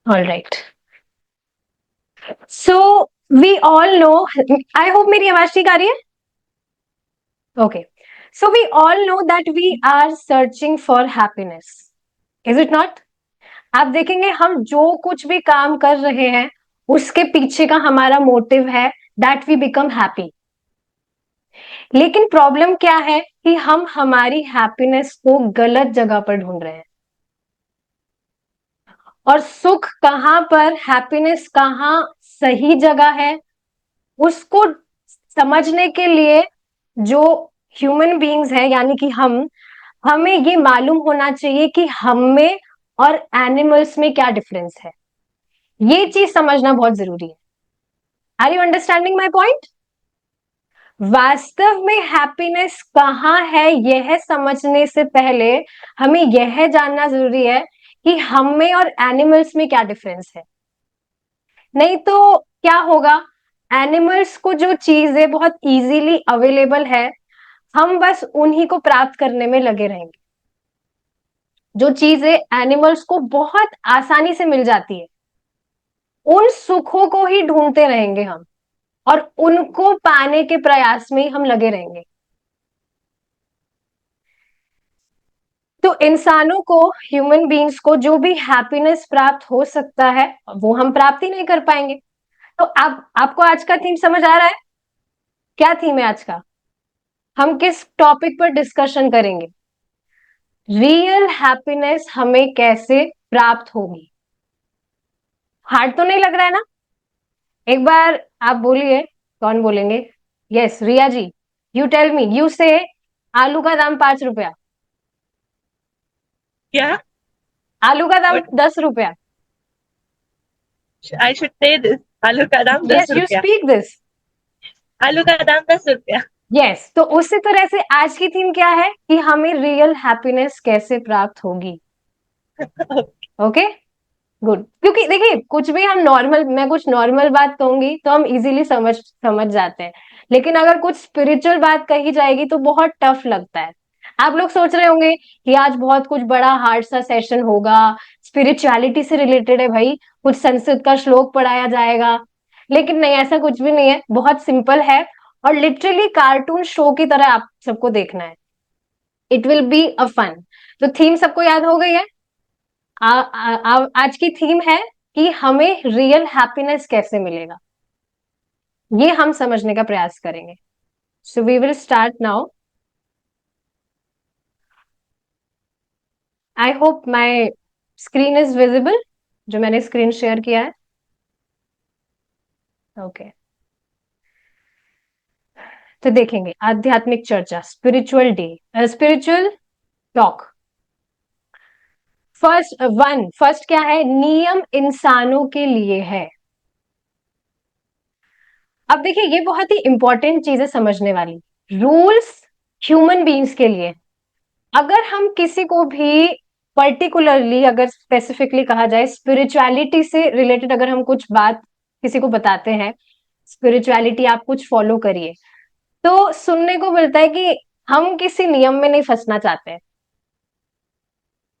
All right. So we all know, I hope मेरी आवाज ठीक आ रही है। Okay, so we all know that we are searching for happiness, is it not? आप देखेंगे हम जो कुछ भी काम कर रहे हैं उसके पीछे का हमारा मोटिव है दैट वी बिकम हैप्पी। लेकिन प्रॉब्लम क्या है कि हम हमारी हैप्पीनेस को गलत जगह पर ढूंढ रहे हैं। और सुख कहां पर, हैप्पीनेस कहां सही जगह है, उसको समझने के लिए जो ह्यूमन बीइंग्स है यानी कि हमें ये मालूम होना चाहिए कि हम में और एनिमल्स में क्या डिफरेंस है। ये चीज समझना बहुत जरूरी है। Are you understanding my point? वास्तव में हैप्पीनेस कहाँ है यह समझने से पहले हमें यह जानना जरूरी है कि हम में और एनिमल्स में क्या डिफरेंस है। नहीं तो क्या होगा, एनिमल्स को जो चीजें बहुत इजीली अवेलेबल है हम बस उन्हीं को प्राप्त करने में लगे रहेंगे। जो चीजें एनिमल्स को बहुत आसानी से मिल जाती है उन सुखों को ही ढूंढते रहेंगे हम, और उनको पाने के प्रयास में ही हम लगे रहेंगे। तो इंसानों को, ह्यूमन बीइंग्स को जो भी हैप्पीनेस प्राप्त हो सकता है वो हम प्राप्त ही नहीं कर पाएंगे। तो अब आपको आज का थीम समझ आ रहा है? क्या थीम है आज का? हम किस टॉपिक पर डिस्कशन करेंगे? रियल हैप्पीनेस हमें कैसे प्राप्त होगी। हार्ड तो नहीं लग रहा है ना? एक बार आप बोलिए, कौन बोलेंगे? Yes, Riya ji, you tell me, you से आलू का दाम 5 रुपया। क्या? आलू का दाम What 10 रुपया। I should say this? आलू का दाम दस यस, यू रुपया स्पीक दिस। आलू का दाम 10 रुपया। यस, तो उसी तरह से आज की थीम क्या है कि हमें रियल हैप्पीनेस कैसे प्राप्त होगी। Okay, good. क्योंकि देखिए कुछ भी हम नॉर्मल, मैं कुछ नॉर्मल बात कहूंगी तो हम इजीली समझ समझ जाते हैं, लेकिन अगर कुछ स्पिरिचुअल बात कही जाएगी तो बहुत टफ लगता है। आप लोग सोच रहे होंगे कि आज बहुत कुछ बड़ा हार्ड सा सेशन होगा, स्पिरिचुअलिटी से रिलेटेड है भाई, कुछ संस्कृत का श्लोक पढ़ाया जाएगा। लेकिन नहीं, ऐसा कुछ भी नहीं है, बहुत सिंपल है। और लिटरली कार्टून शो की तरह आप सबको देखना है। It will be a fun. तो थीम सबको याद हो गई है? आज की थीम है कि हमें रियल हैप्पीनेस कैसे मिलेगा, ये हम समझने का प्रयास करेंगे। So we will start now. I hope my screen is visible, जो मैंने स्क्रीन शेयर किया है। ओके, तो देखेंगे आध्यात्मिक चर्चा, spiritual day, spiritual talk. First क्या है? नियम इंसानों के लिए है। अब देखिए ये बहुत ही इंपॉर्टेंट चीज है समझने वाली। रूल्स ह्यूमन बीइंग्स के लिए। अगर हम किसी को भी पर्टिकुलरली, अगर स्पेसिफिकली कहा जाए, स्पिरिचुअलिटी से रिलेटेड अगर हम कुछ बात किसी को बताते हैं, स्पिरिचुअलिटी आप कुछ फॉलो करिए, तो सुनने को मिलता है कि हम किसी नियम में नहीं फंसना चाहते हैं।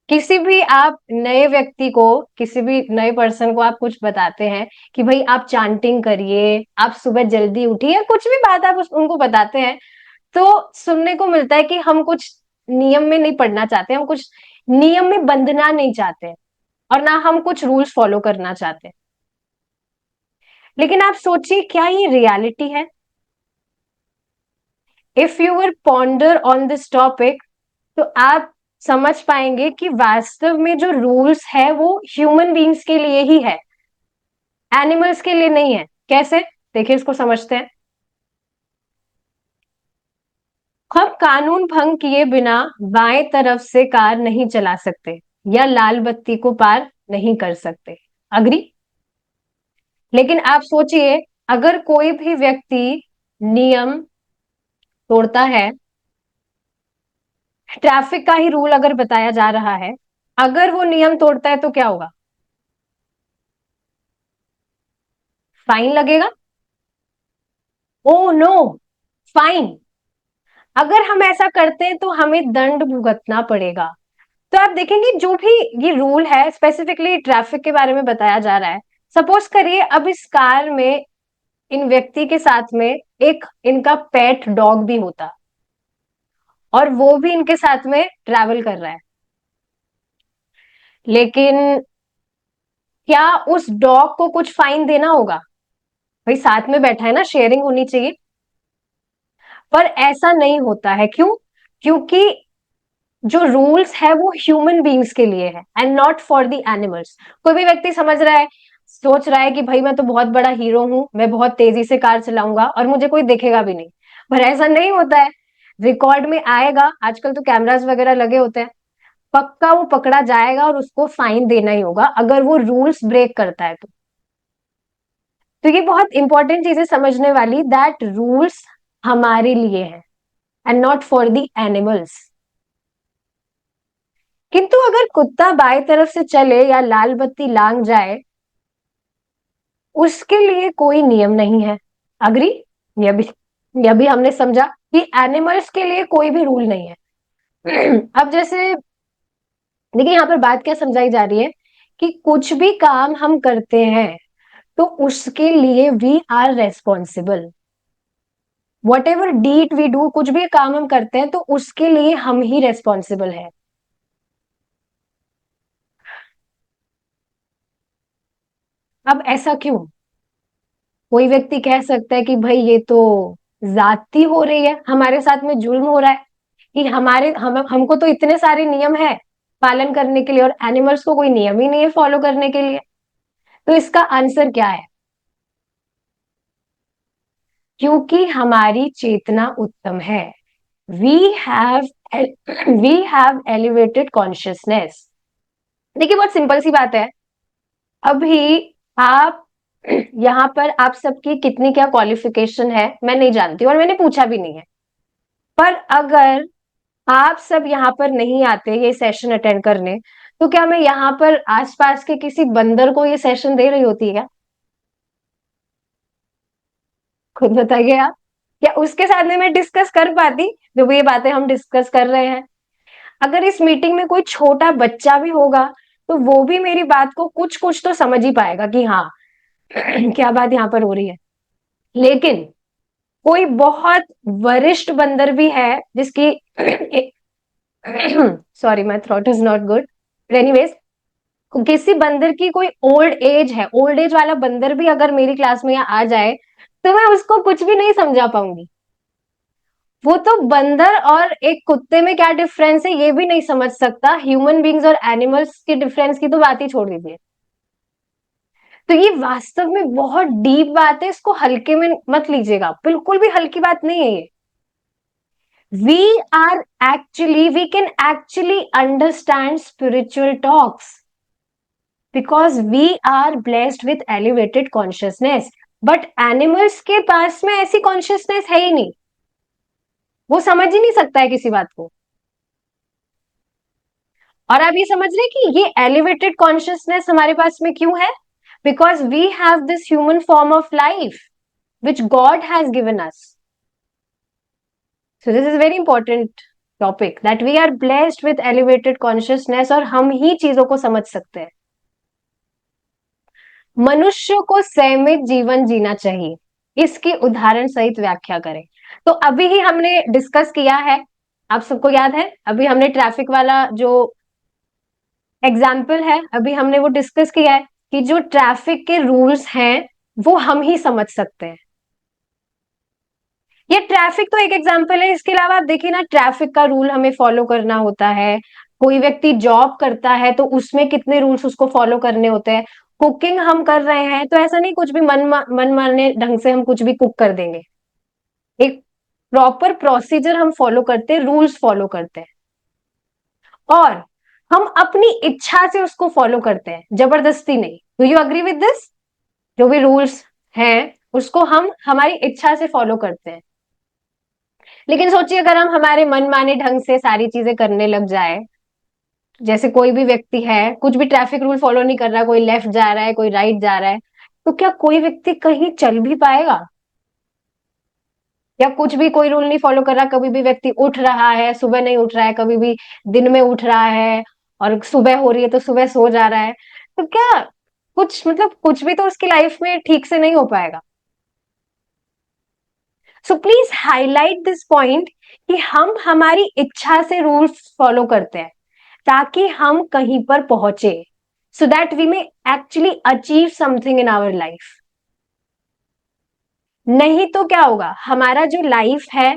किसी भी आप नए व्यक्ति को, किसी भी नए पर्सन को आप कुछ बताते हैं कि भाई आप चांटिंग करिए, आप सुबह जल्दी उठिए, कुछ भी बात आप उनको बताते हैं, तो सुनने को मिलता है कि हम कुछ नियम में नहीं पढ़ना चाहते, हम कुछ नियम में बंधना नहीं चाहते, और ना हम कुछ रूल्स फॉलो करना चाहते। लेकिन आप सोचिए, क्या ये रियलिटी है? If you will ponder on this topic, तो आप समझ पाएंगे कि वास्तव में जो रूल्स है वो ह्यूमन बीइंग्स के लिए ही है, एनिमल्स के लिए नहीं है। कैसे? देखिए इसको समझते हैं। हम कानून भंग किए बिना बाएं तरफ से कार नहीं चला सकते या लाल बत्ती को पार नहीं कर सकते। अग्री? लेकिन आप सोचिए, अगर कोई भी व्यक्ति नियम तोड़ता है, ट्रैफिक का ही रूल अगर बताया जा रहा है, अगर वो नियम तोड़ता है तो क्या होगा? फाइन लगेगा। Oh no, fine. अगर हम ऐसा करते हैं तो हमें दंड भुगतना पड़ेगा। तो आप देखेंगे जो भी ये रूल है, स्पेसिफिकली ट्रैफिक के बारे में बताया जा रहा है। सपोज करिए अब इस कार में इन व्यक्ति के साथ में एक इनका पेट डॉग भी होता, और वो भी इनके साथ में ट्रैवल कर रहा है, लेकिन क्या उस डॉग को कुछ फाइन देना होगा? भाई साथ में बैठा है ना, शेयरिंग होनी चाहिए। पर ऐसा नहीं होता है, क्यों? क्योंकि जो रूल्स है वो ह्यूमन बींग्स के लिए है and not for the animals. कोई भी व्यक्ति समझ रहा है, सोच रहा है कि भाई मैं तो बहुत बड़ा हीरो हूं, मैं बहुत तेजी से कार चलाऊंगा और मुझे कोई देखेगा भी नहीं। पर ऐसा नहीं होता है। रिकॉर्ड में आएगा, आजकल तो कैमरास वगैरह लगे होते हैं, पक्का वो पकड़ा जाएगा और उसको फाइन देना ही होगा अगर वो रूल्स ब्रेक करता है तो ये बहुत इंपॉर्टेंट चीजें समझने वाली, दैट रूल्स हमारे लिए है and not for the animals. किंतु अगर कुत्ता बाएं तरफ से चले या लाल बत्ती लांग जाए, उसके लिए कोई नियम नहीं है। अग्री? यह भी हमने समझा कि एनिमल्स के लिए कोई भी रूल नहीं है। अब जैसे देखिए यहां पर बात क्या समझाई जा रही है कि कुछ भी काम हम करते हैं तो उसके लिए we are responsible. Whatever did we do, कुछ भी काम हम करते हैं तो उसके लिए हम ही रेस्पॉन्सिबल है। अब ऐसा क्यों? कोई व्यक्ति कह सकता है कि भाई ये तो ज्यादती हो रही है, हमारे साथ में जुल्म हो रहा है, कि हमारे हमको तो इतने सारे नियम है पालन करने के लिए और एनिमल्स को कोई नियम ही नहीं है फॉलो करने के लिए। तो इसका आंसर क्या है? क्योंकि हमारी चेतना उत्तम है। We have we have elevated consciousness. देखिए बहुत सिंपल सी बात है। अभी आप यहाँ पर आप सबकी कितनी क्या क्वालिफिकेशन है मैं नहीं जानती और मैंने पूछा भी नहीं है। पर अगर आप सब यहाँ पर नहीं आते ये सेशन अटेंड करने, तो क्या मैं यहाँ पर आसपास के किसी बंदर को ये सेशन दे रही होती है क्या? खुद बताइए आप। क्या उसके साथ में मैं डिस्कस कर पाती जो भी ये बातें हम डिस्कस कर रहे हैं? अगर इस मीटिंग में कोई छोटा बच्चा भी होगा तो वो भी मेरी बात को कुछ कुछ तो समझ ही पाएगा कि हाँ क्या बात यहाँ पर हो रही है। लेकिन कोई बहुत वरिष्ठ बंदर भी है जिसकी sorry my throat is not good, anyways, किसी बंदर की कोई ओल्ड एज है, ओल्ड एज वाला बंदर भी अगर मेरी क्लास में यहाँ आ जाए तो मैं उसको कुछ भी नहीं समझा पाऊंगी। वो तो बंदर और एक कुत्ते में क्या डिफरेंस है ये भी नहीं समझ सकता, ह्यूमन बींग्स और एनिमल्स के डिफरेंस की तो बात ही छोड़ दीजिए। तो ये वास्तव में बहुत डीप बात है, इसको हल्के में मत लीजिएगा, बिल्कुल भी हल्की बात नहीं है ये। we can actually understand spiritual talks because we are blessed with elevated consciousness, but animals के पास में ऐसी कॉन्शियसनेस है ही नहीं, वो समझ ही नहीं सकता है किसी बात को। और आप ये समझ रहे कि ये एलिवेटेड कॉन्शियसनेस हमारे पास में क्यों है? Because we have this human form of life which God has given us. So this is very important topic that we are blessed with elevated consciousness और हम ही चीजों को समझ सकते हैं। मनुष्य को संयमित जीवन जीना चाहिए, इसकी उदाहरण सहित व्याख्या करें। तो अभी ही हमने डिस्कस किया है, आप सबको याद है, अभी हमने ट्रैफिक वाला जो एग्जाम्पल है अभी हमने वो डिस्कस किया है कि जो ट्रैफिक के रूल्स हैं वो हम ही समझ सकते हैं। ये ट्रैफिक तो एक एग्जाम्पल है, इसके अलावा आप देखिए ना ट्रैफिक का रूल हमें फॉलो करना होता है। कोई व्यक्ति जॉब करता है तो उसमें कितने रूल्स उसको फॉलो करने होते हैं। कुकिंग हम कर रहे हैं तो ऐसा नहीं कुछ भी मन मारने ढंग से हम कुछ भी कुक कर देंगे। एक प्रॉपर प्रोसीजर हम फॉलो करते हैं, रूल्स फॉलो करते हैं, और हम अपनी इच्छा से उसको फॉलो करते हैं, जबरदस्ती नहीं। Do you agree with this? जो भी रूल्स हैं उसको हम हमारी इच्छा से फॉलो करते हैं। लेकिन सोचिए अगर हम हमारे मन माने ढंग से सारी चीजें करने लग जाए, जैसे कोई भी व्यक्ति है कुछ भी ट्रैफिक रूल फॉलो नहीं कर रहा, कोई लेफ्ट जा रहा है कोई राइट जा रहा है, तो क्या कोई व्यक्ति कहीं चल भी पाएगा? या कुछ भी कोई रूल नहीं फॉलो कर रहा, कभी भी व्यक्ति उठ रहा है, सुबह नहीं उठ रहा है, कभी भी दिन में उठ रहा है और सुबह हो रही है तो सुबह सो जा रहा है, तो क्या कुछ मतलब कुछ भी तो उसकी लाइफ में ठीक से नहीं हो पाएगा। So please highlight this point कि हम हमारी इच्छा से रूल्स फॉलो करते हैं ताकि हम कहीं पर पहुंचे, so that we may actually achieve something in our life. नहीं तो क्या होगा, हमारा जो लाइफ है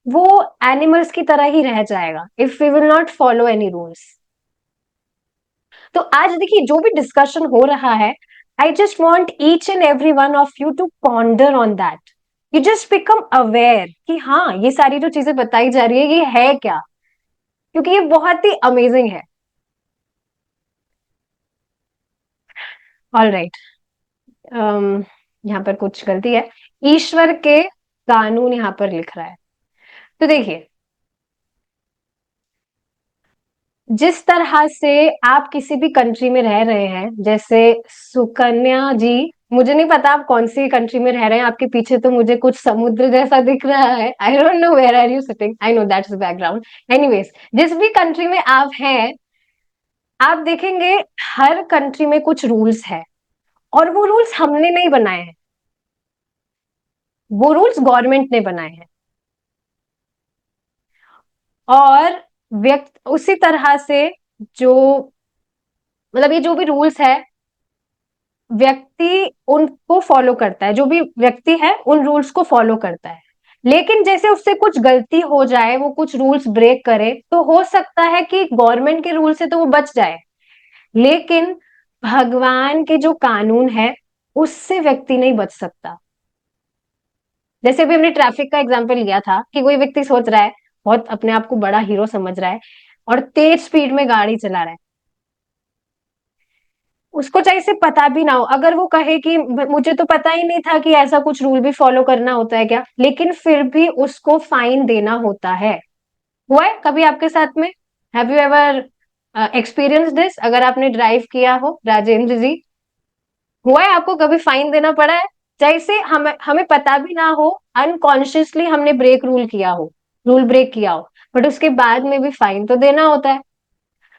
वो एनिमल्स की तरह ही रह जाएगा if we will not follow any rules. तो आज देखिए जो भी डिस्कशन हो रहा है, I just want each and every one of you to ponder on that. You just become aware कि हाँ ये सारी जो चीजें बताई जा रही है ये है क्या, क्योंकि ये बहुत ही अमेजिंग है। ऑल राइट, यहाँ पर कुछ गलती है, ईश्वर के कानून यहाँ पर लिख रहा है। तो देखिए जिस तरह से आप किसी भी कंट्री में रह रहे हैं, जैसे सुकन्या जी, मुझे नहीं पता आप कौन सी कंट्री में रह रहे हैं, आपके पीछे तो मुझे कुछ समुद्र जैसा दिख रहा है, I don't know where are you sitting, I know that's the background. Anyways जिस भी कंट्री में आप हैं, आप देखेंगे हर कंट्री में कुछ रूल्स है, और वो रूल्स हमने नहीं बनाए हैं, वो रूल्स गवर्नमेंट ने बनाए हैं। और व्यक्ति उसी तरह से जो मतलब ये जो भी रूल्स है व्यक्ति उनको फॉलो करता है, जो भी व्यक्ति है उन रूल्स को फॉलो करता है। लेकिन जैसे उससे कुछ गलती हो जाए, वो कुछ रूल्स ब्रेक करे, तो हो सकता है कि गवर्नमेंट के रूल से तो वो बच जाए, लेकिन भगवान के जो कानून है उससे व्यक्ति नहीं बच सकता। जैसे अभी हमने ट्रैफिक का एग्जाम्पल लिया था कि कोई व्यक्ति सोच रहा है, बहुत अपने आप को बड़ा हीरो समझ रहा है और तेज स्पीड में गाड़ी चला रहा है, उसको चाहे से पता भी ना हो, अगर वो कहे कि मुझे तो पता ही नहीं था कि ऐसा कुछ रूल भी फॉलो करना होता है क्या, लेकिन फिर भी उसको फाइन देना होता है। हुआ है कभी आपके साथ में? Have you ever experience this? अगर आपने ड्राइव किया हो राजेंद्र जी, हुआ है आपको कभी फाइन देना पड़ा है? जैसे हमें हमें पता भी ना हो, अनकॉन्शियसली हमने ब्रेक रूल किया हो, रूल ब्रेक किया हो, बट उसके बाद में भी फाइन तो देना होता है।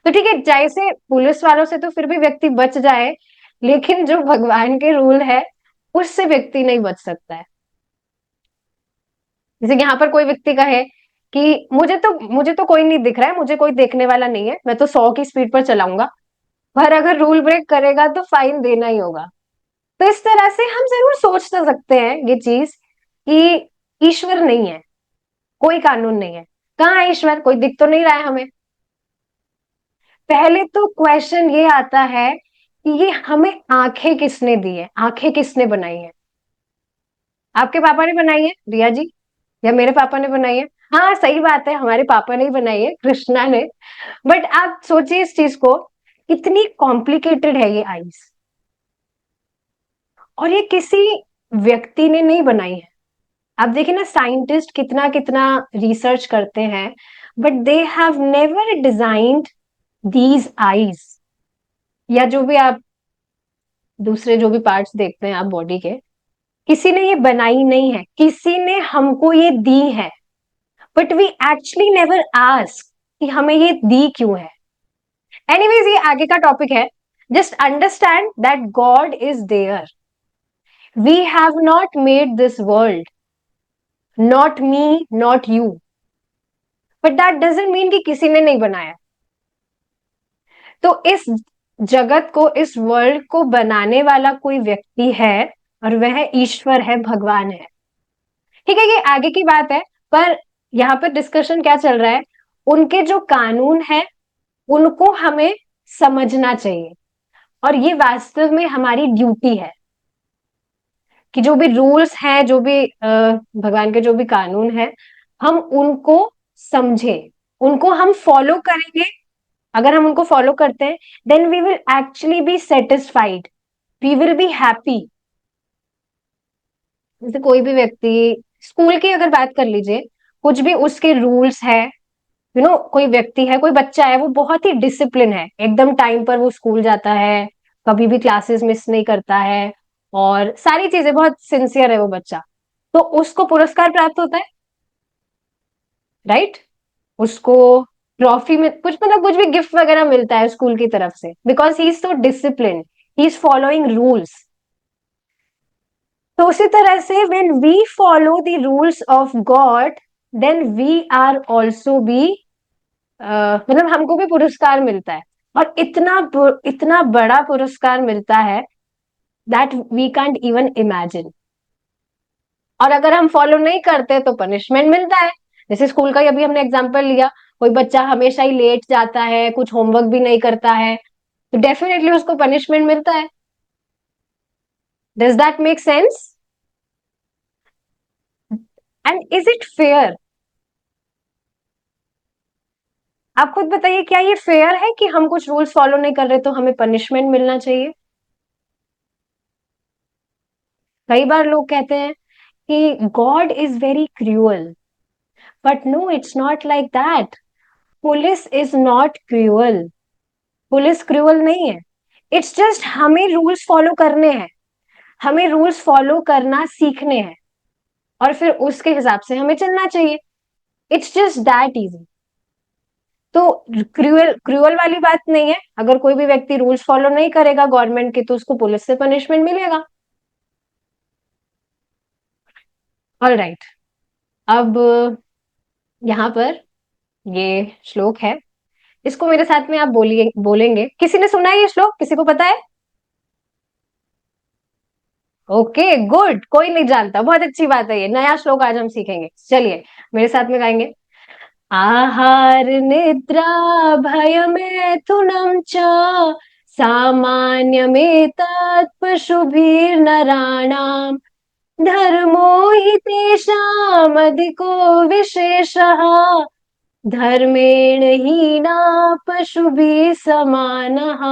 तो ठीक है, जैसे पुलिस वालों से तो फिर भी व्यक्ति बच जाए, लेकिन जो भगवान के रूल है उससे व्यक्ति नहीं बच सकता है। जैसे यहाँ पर कोई व्यक्ति कहे कि मुझे तो कोई नहीं दिख रहा है, मुझे कोई देखने वाला नहीं है, मैं तो 100 की स्पीड पर चलाऊंगा, पर अगर रूल ब्रेक करेगा तो फाइन देना ही होगा। तो इस तरह से हम जरूर सोच तो सकते हैं ये चीज कि ईश्वर नहीं है, कोई कानून नहीं है, कहाँ है ईश्वर, कोई दिख तो नहीं रहा है हमें। पहले तो क्वेश्चन ये आता है कि ये हमें आंखें किसने दी है, आंखें किसने बनाई है? आपके पापा ने बनाई है रिया जी, या मेरे पापा ने बनाई है? हाँ सही बात है, हमारे पापा ने ही बनाई है, कृष्णा ने। बट आप सोचिए इस चीज को, कितनी कॉम्प्लिकेटेड है ये आईज, और ये किसी व्यक्ति ने नहीं बनाई है। आप देखिए ना, साइंटिस्ट कितना कितना रिसर्च करते हैं, but they have never designed these eyes, या जो भी आप दूसरे जो भी पार्ट्स देखते हैं आप बॉडी के, किसी ने ये बनाई नहीं है, किसी ने हमको ये दी है, but we actually never ask कि हमें ये दी क्यों है। एनीवेज ये आगे का टॉपिक है। Just understand that God is there, we have not made this world, not me not you, but that doesn't mean कि किसी ने नहीं बनाया। तो इस जगत को, इस वर्ल्ड को बनाने वाला कोई व्यक्ति है, और वह ईश्वर है, भगवान है। ठीक है, ये आगे की बात है, पर यहाँ पर डिस्कशन क्या चल रहा है, उनके जो कानून है उनको हमें समझना चाहिए, और ये वास्तव में हमारी ड्यूटी है कि जो भी रूल्स हैं, जो भी भगवान के जो भी कानून हैं, हम उनको समझें, उनको हम फॉलो करेंगे। अगर हम उनको फॉलो करते हैं, then we will actually be satisfied, we will be happy. जैसे कोई भी व्यक्ति, स्कूल की अगर बात कर लीजिए, कुछ भी उसके रूल्स है, कोई व्यक्ति है, कोई बच्चा है, वो बहुत ही डिसिप्लिन है, एकदम टाइम पर वो स्कूल जाता है, कभी भी क्लासेस मिस नहीं करता है, और सारी चीजें बहुत सिंसियर है वो बच्चा, तो उसको पुरस्कार प्राप्त होता है, राइट? उसको ट्रॉफी में कुछ, मतलब कुछ भी गिफ्ट वगैरह मिलता है स्कूल की तरफ से, because he is so discipline, he is following rules. तो उसी तरह से when we follow the rules of God, then we are also be, मतलब हमको भी पुरस्कार मिलता है, और इतना बड़ा पुरस्कार मिलता है that we can't even imagine. और अगर हम फॉलो नहीं करते तो पनिशमेंट मिलता है। जैसे स्कूल का ही अभी हमने एग्जांपल लिया, कोई बच्चा हमेशा ही लेट जाता है, कुछ होमवर्क भी नहीं करता है, तो डेफिनेटली उसको पनिशमेंट मिलता है। Does that make sense? And is it fair? आप खुद बताइए, क्या ये फेयर है कि हम कुछ रूल्स फॉलो नहीं कर रहे तो हमें पनिशमेंट मिलना चाहिए? कई बार लोग कहते हैं कि God is very cruel, but no, it's not like that. Police is not cruel, police cruel नहीं है। इट्स जस्ट हमें रूल्स फॉलो करने हैं, हमें रूल्स फॉलो करना सीखने हैं, और फिर उसके हिसाब से हमें चलना चाहिए। It's just that easy. तो क्रूअल क्रूअल वाली बात नहीं है, अगर कोई भी व्यक्ति रूल्स फॉलो नहीं करेगा गवर्नमेंट के तो उसको पुलिस से पनिशमेंट मिलेगा। ऑल राइट, अब यहाँ पर ये श्लोक है, इसको मेरे साथ में आप बोलिए, बोलेंगे। किसी ने सुना है ये श्लोक? किसी को पता है? ओके गुड, कोई नहीं जानता, बहुत अच्छी बात है, ये नया श्लोक आज हम सीखेंगे। चलिए मेरे साथ में गाएंगे। आहार निद्रा भयमेथुनं च सामान्यमेतत् पशुभिर्नराणाम् धर्मो हि तेषामधिको विशेषः धर्मेण हीना पशुभिः समानः।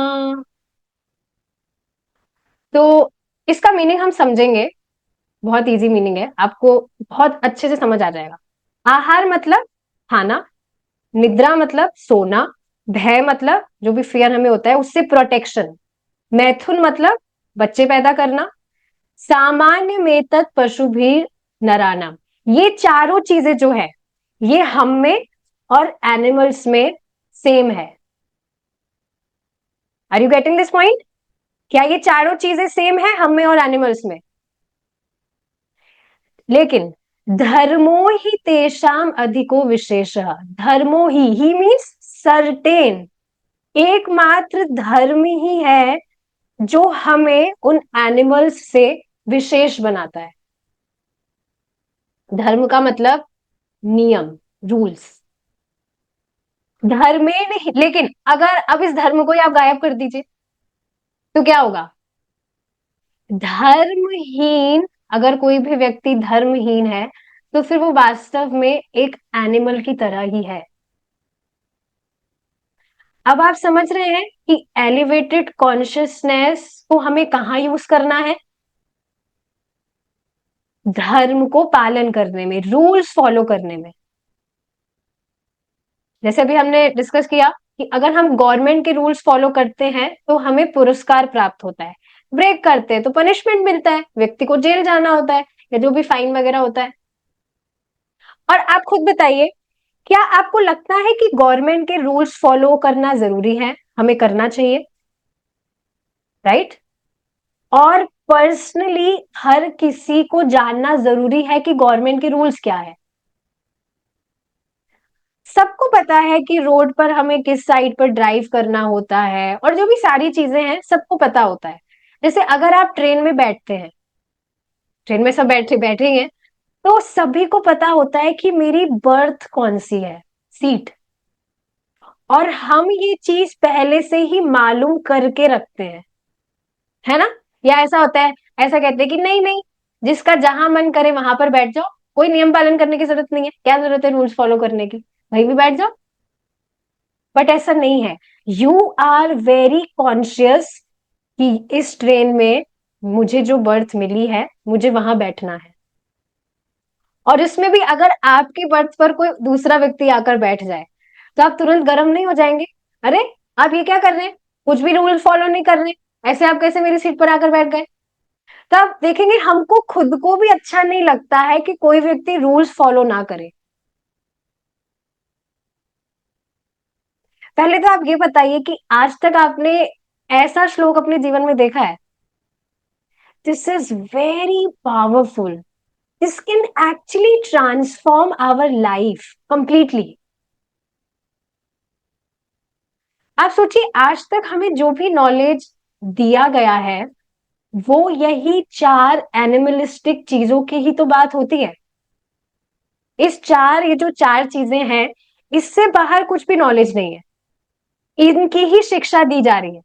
तो इसका मीनिंग हम समझेंगे, बहुत इजी मीनिंग है, आपको बहुत अच्छे से समझ आ जाएगा। आहार मतलब खाना, निद्रा मतलब सोना, भय मतलब जो भी फियर हमें होता है उससे प्रोटेक्शन, मैथुन मतलब बच्चे पैदा करना, सामान्य में तत् पशु भी नराना, ये चारों चीजें जो है ये हम में और एनिमल्स में सेम है। Are you getting this point? क्या ये चारों चीजें सेम है हम में और एनिमल्स में? लेकिन धर्मो ही तेषाम अधिको विशेष, धर्मो ही मीन्स सर्टेन, एकमात्र धर्म ही है जो हमें उन एनिमल्स से विशेष बनाता है। धर्म का मतलब नियम, रूल्स। धर्मेण लेकिन अगर अब इस धर्म को ही आप गायब कर दीजिए तो क्या होगा? धर्महीन, अगर कोई भी व्यक्ति धर्महीन है तो फिर वो वास्तव में एक एनिमल की तरह ही है। अब आप समझ रहे हैं कि एलिवेटेड कॉन्शियसनेस को हमें कहाँ यूज करना है? धर्म को पालन करने में, रूल्स फॉलो करने में। जैसे अभी हमने डिस्कस किया कि अगर हम गवर्नमेंट के रूल्स फॉलो करते हैं तो हमें पुरस्कार प्राप्त होता है, ब्रेक करते हैं तो पनिशमेंट मिलता है, व्यक्ति को जेल जाना होता है या जो भी फाइन वगैरह होता है। और आप खुद बताइए, क्या आपको लगता है कि गवर्नमेंट के रूल्स फॉलो करना जरूरी है? हमें करना चाहिए, राइट? और पर्सनली हर किसी को जानना जरूरी है कि गवर्नमेंट के रूल्स क्या है। सबको पता है कि रोड पर हमें किस साइड पर ड्राइव करना होता है, और जो भी सारी चीजें हैं सबको पता होता है। जैसे अगर आप ट्रेन में बैठते हैं, ट्रेन में सब बैठे बैठेंगे, तो सभी को पता होता है कि मेरी बर्थ कौन सी है, सीट। और हम ये चीज पहले से ही मालूम करके रखते हैं, है ना? या ऐसा होता है, ऐसा कहते हैं कि नहीं नहीं, जिसका जहां मन करे वहां पर बैठ जाओ, कोई नियम पालन करने की जरूरत नहीं है, क्या जरूरत है रूल्स फॉलो करने की, वहीं भी बैठ जाओ। बट ऐसा नहीं है, यू आर वेरी कॉन्शियस कि इस ट्रेन में मुझे जो बर्थ मिली है मुझे वहां बैठना है। और इसमें भी अगर आपकी बर्थ पर कोई दूसरा व्यक्ति आकर बैठ जाए तो आप तुरंत गर्म नहीं हो जाएंगे? अरे, आप ये क्या कर रहे हैं, कुछ भी रूल फॉलो नहीं कर रहे, ऐसे आप कैसे मेरी सीट पर आकर बैठ गए? तो आप देखेंगे हमको खुद को भी अच्छा नहीं लगता है कि कोई व्यक्ति रूल्स फॉलो ना करे। पहले तो आप ये बताइए कि आज तक आपने ऐसा श्लोक अपने जीवन में देखा है? This is very powerful. This can actually transform our life completely. आप सोचिए, आज तक हमें जो भी नॉलेज दिया गया है वो यही चार एनिमलिस्टिक चीजों की ही तो बात होती है. ये जो चार चीजें हैं, इससे बाहर कुछ भी नॉलेज नहीं है. इनकी ही शिक्षा दी जा रही है.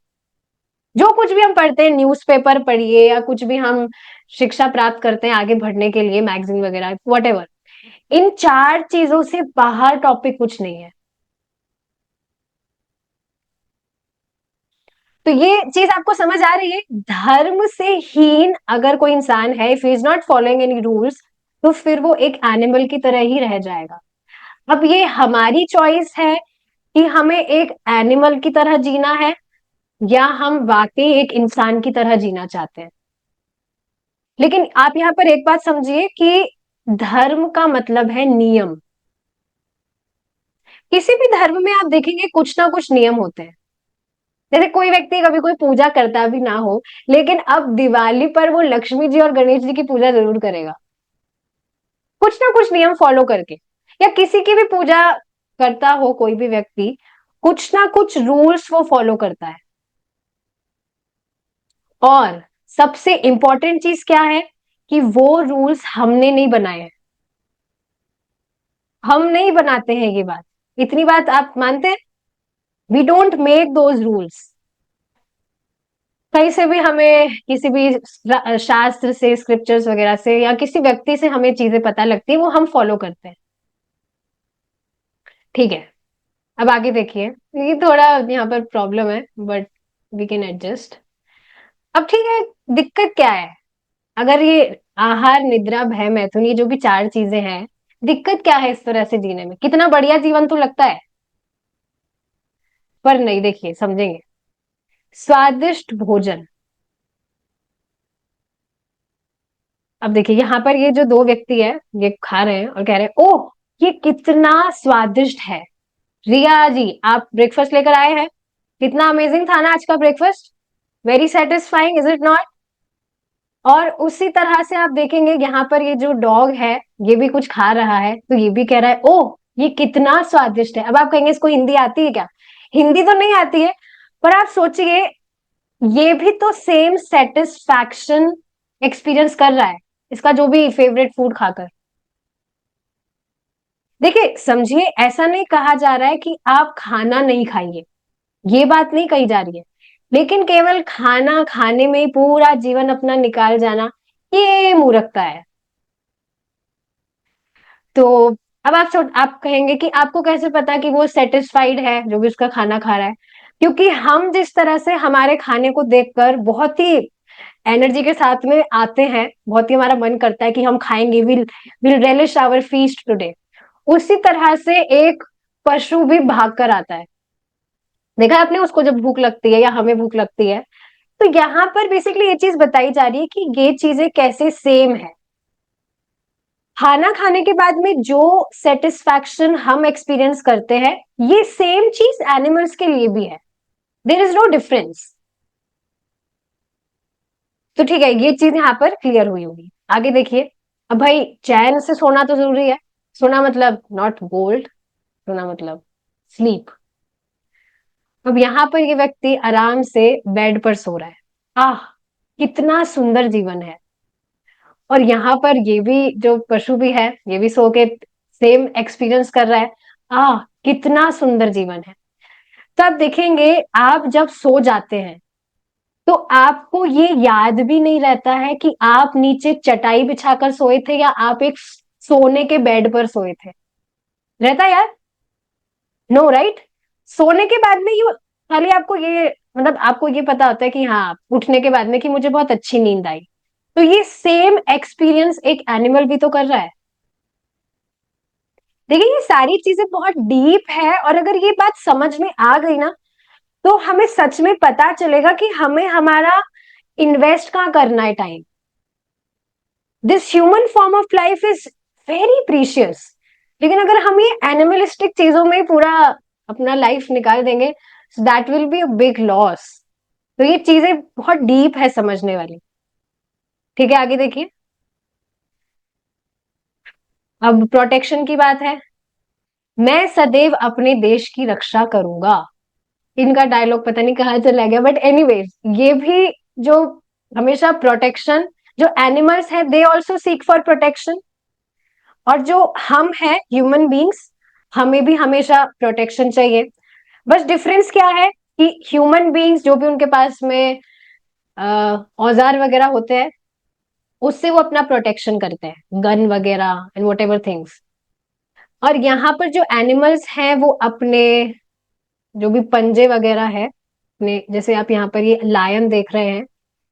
जो कुछ भी हम पढ़ते हैं, न्यूज़पेपर पढ़िए या कुछ भी हम शिक्षा प्राप्त करते हैं आगे बढ़ने के लिए, मैगजीन वगैरह वॉटेवर, इन चार चीजों से बाहर टॉपिक कुछ नहीं है. तो ये चीज आपको समझ आ रही है? धर्म से हीन अगर कोई इंसान है, if he is not following any rules, तो फिर वो एक एनिमल की तरह ही रह जाएगा. अब ये हमारी चॉइस है कि हमें एक एनिमल की तरह जीना है या हम वाकई एक इंसान की तरह जीना चाहते हैं. लेकिन आप यहाँ पर एक बात समझिए कि धर्म का मतलब है नियम. किसी भी धर्म में आप देखेंगे कुछ ना कुछ नियम होते हैं. जैसे कोई व्यक्ति कभी कोई पूजा करता भी ना हो, लेकिन अब दिवाली पर वो लक्ष्मी जी और गणेश जी की पूजा जरूर करेगा, कुछ ना कुछ नियम फॉलो करके. या किसी की भी पूजा करता हो कोई भी व्यक्ति, कुछ ना कुछ रूल्स वो फॉलो करता है. और सबसे इंपॉर्टेंट चीज क्या है कि वो रूल्स हमने नहीं बनाए हैं. हम नहीं बनाते हैं ये बात. इतनी बात आप मानते हैं? We don't make those rules. कहीं से भी हमें किसी भी शास्त्र से, स्क्रिप्चर्स वगैरह से या किसी व्यक्ति से हमें चीजें पता लगती है, वो हम फॉलो करते हैं. ठीक है, अब आगे देखिए. ये थोड़ा यहाँ पर प्रॉब्लम है, बट वी कैन एडजस्ट. अब ठीक है, दिक्कत क्या है? अगर ये आहार, निद्रा, भय, मैथुन, ये जो भी चार चीजें हैं, दिक्कत क्या है इस तरह से जीने में? कितना बढ़िया जीवन तो लगता है, पर नहीं. देखिए, समझेंगे. स्वादिष्ट भोजन. अब देखिए यहाँ पर ये जो दो व्यक्ति है, ये खा रहे हैं और कह रहे हैं, ओह ये कितना स्वादिष्ट है. रिया जी, आप ब्रेकफास्ट लेकर आए हैं, कितना अमेजिंग था ना आज का breakfast. Very satisfying, is it not? और उसी तरह से आप देखेंगे यहाँ पर ये जो डॉग है, ये भी कुछ खा रहा है, तो ये भी कह रहा है, ओह ये कितना स्वादिष्ट है. अब आप कहेंगे इसको हिंदी आती है क्या? हिंदी तो नहीं आती है, पर आप सोचिए, ये भी तो सेम सेटिस्फैक्शन एक्सपीरियंस कर रहा है इसका जो भी फेवरेट फूड खाकर. देखिए समझिए, ऐसा नहीं कहा जा रहा है कि आप खाना नहीं खाइए, ये बात नहीं कही जा रही है. लेकिन केवल खाना खाने में ही पूरा जीवन अपना निकाल जाना, ये मूर्खता है. तो अब आप कहेंगे कि आपको कैसे पता कि वो सेटिस्फाइड है जो भी उसका खाना खा रहा है? क्योंकि हम जिस तरह से हमारे खाने को देखकर बहुत ही एनर्जी के साथ में आते हैं, बहुत ही हमारा मन करता है कि हम खाएंगे, will will relish our feast today, उसी तरह से एक पशु भी भाग कर आता है. देखा है आपने उसको जब भूख लगती है या हमें भूख लगती है. तो यहाँ पर बेसिकली ये चीज बताई जा रही है कि ये चीजें कैसे सेम है. खाना खाने के बाद में जो सेटिस्फैक्शन हम एक्सपीरियंस करते हैं, ये सेम चीज एनिमल्स के लिए भी है. There is no difference. तो ठीक है, ये चीज यहाँ पर क्लियर हुई होगी. आगे देखिए. अब भाई चैन से सोना तो जरूरी है. सोना मतलब नॉट गोल्ड, सोना मतलब स्लीप. अब यहाँ पर ये व्यक्ति आराम से बेड पर सो रहा है. आह कितना सुंदर जीवन है. और यहाँ पर ये भी जो पशु भी है, ये भी सो के सेम एक्सपीरियंस कर रहा है. आह कितना सुंदर जीवन है. तो आप देखेंगे, आप जब सो जाते हैं तो आपको ये याद भी नहीं रहता है कि आप नीचे चटाई बिछाकर सोए थे या आप एक सोने के बेड पर सोए थे. रहता है यार? No right. सोने के बाद में यू खाली आपको ये, मतलब आपको ये पता होता है कि हाँ, उठने के बाद में कि मुझे बहुत अच्छी नींद आई. तो ये सेम एक्सपीरियंस एक एनिमल भी तो कर रहा है. देखिए ये सारी चीजें बहुत डीप है, और अगर ये बात समझ में आ गई ना, तो हमें सच में पता चलेगा कि हमें हमारा इन्वेस्ट कहाँ करना है time. This human form of life is very precious. लेकिन अगर हम ये एनिमलिस्टिक चीजों में पूरा अपना लाइफ निकाल देंगे, so that will be a big loss. तो ये चीजें बहुत डीप है समझने वाली। ठीक है, आगे देखिए। अब प्रोटेक्शन की बात है। मैं सदैव अपने देश की रक्षा करूंगा। इनका डायलॉग पता नहीं कहाँ चला गया, बट एनीवेज ये भी जो हमेशा प्रोटेक्शन, जो एनिमल्स है they also seek for protection, और जो हम हैं ह्यूमन बींग्स, हमें भी हमेशा प्रोटेक्शन चाहिए। बस डिफरेंस क्या है कि ह्यूमन बींग्स जो भी उनके पास में औजार वगैरह होते हैं, उससे वो अपना प्रोटेक्शन करते हैं, गन वगैरह एंड वट एवर थिंग्स। और यहाँ पर जो एनिमल्स हैं वो अपने जो भी पंजे वगैरह है, अपने जैसे आप यहाँ पर ये लायन देख रहे हैं,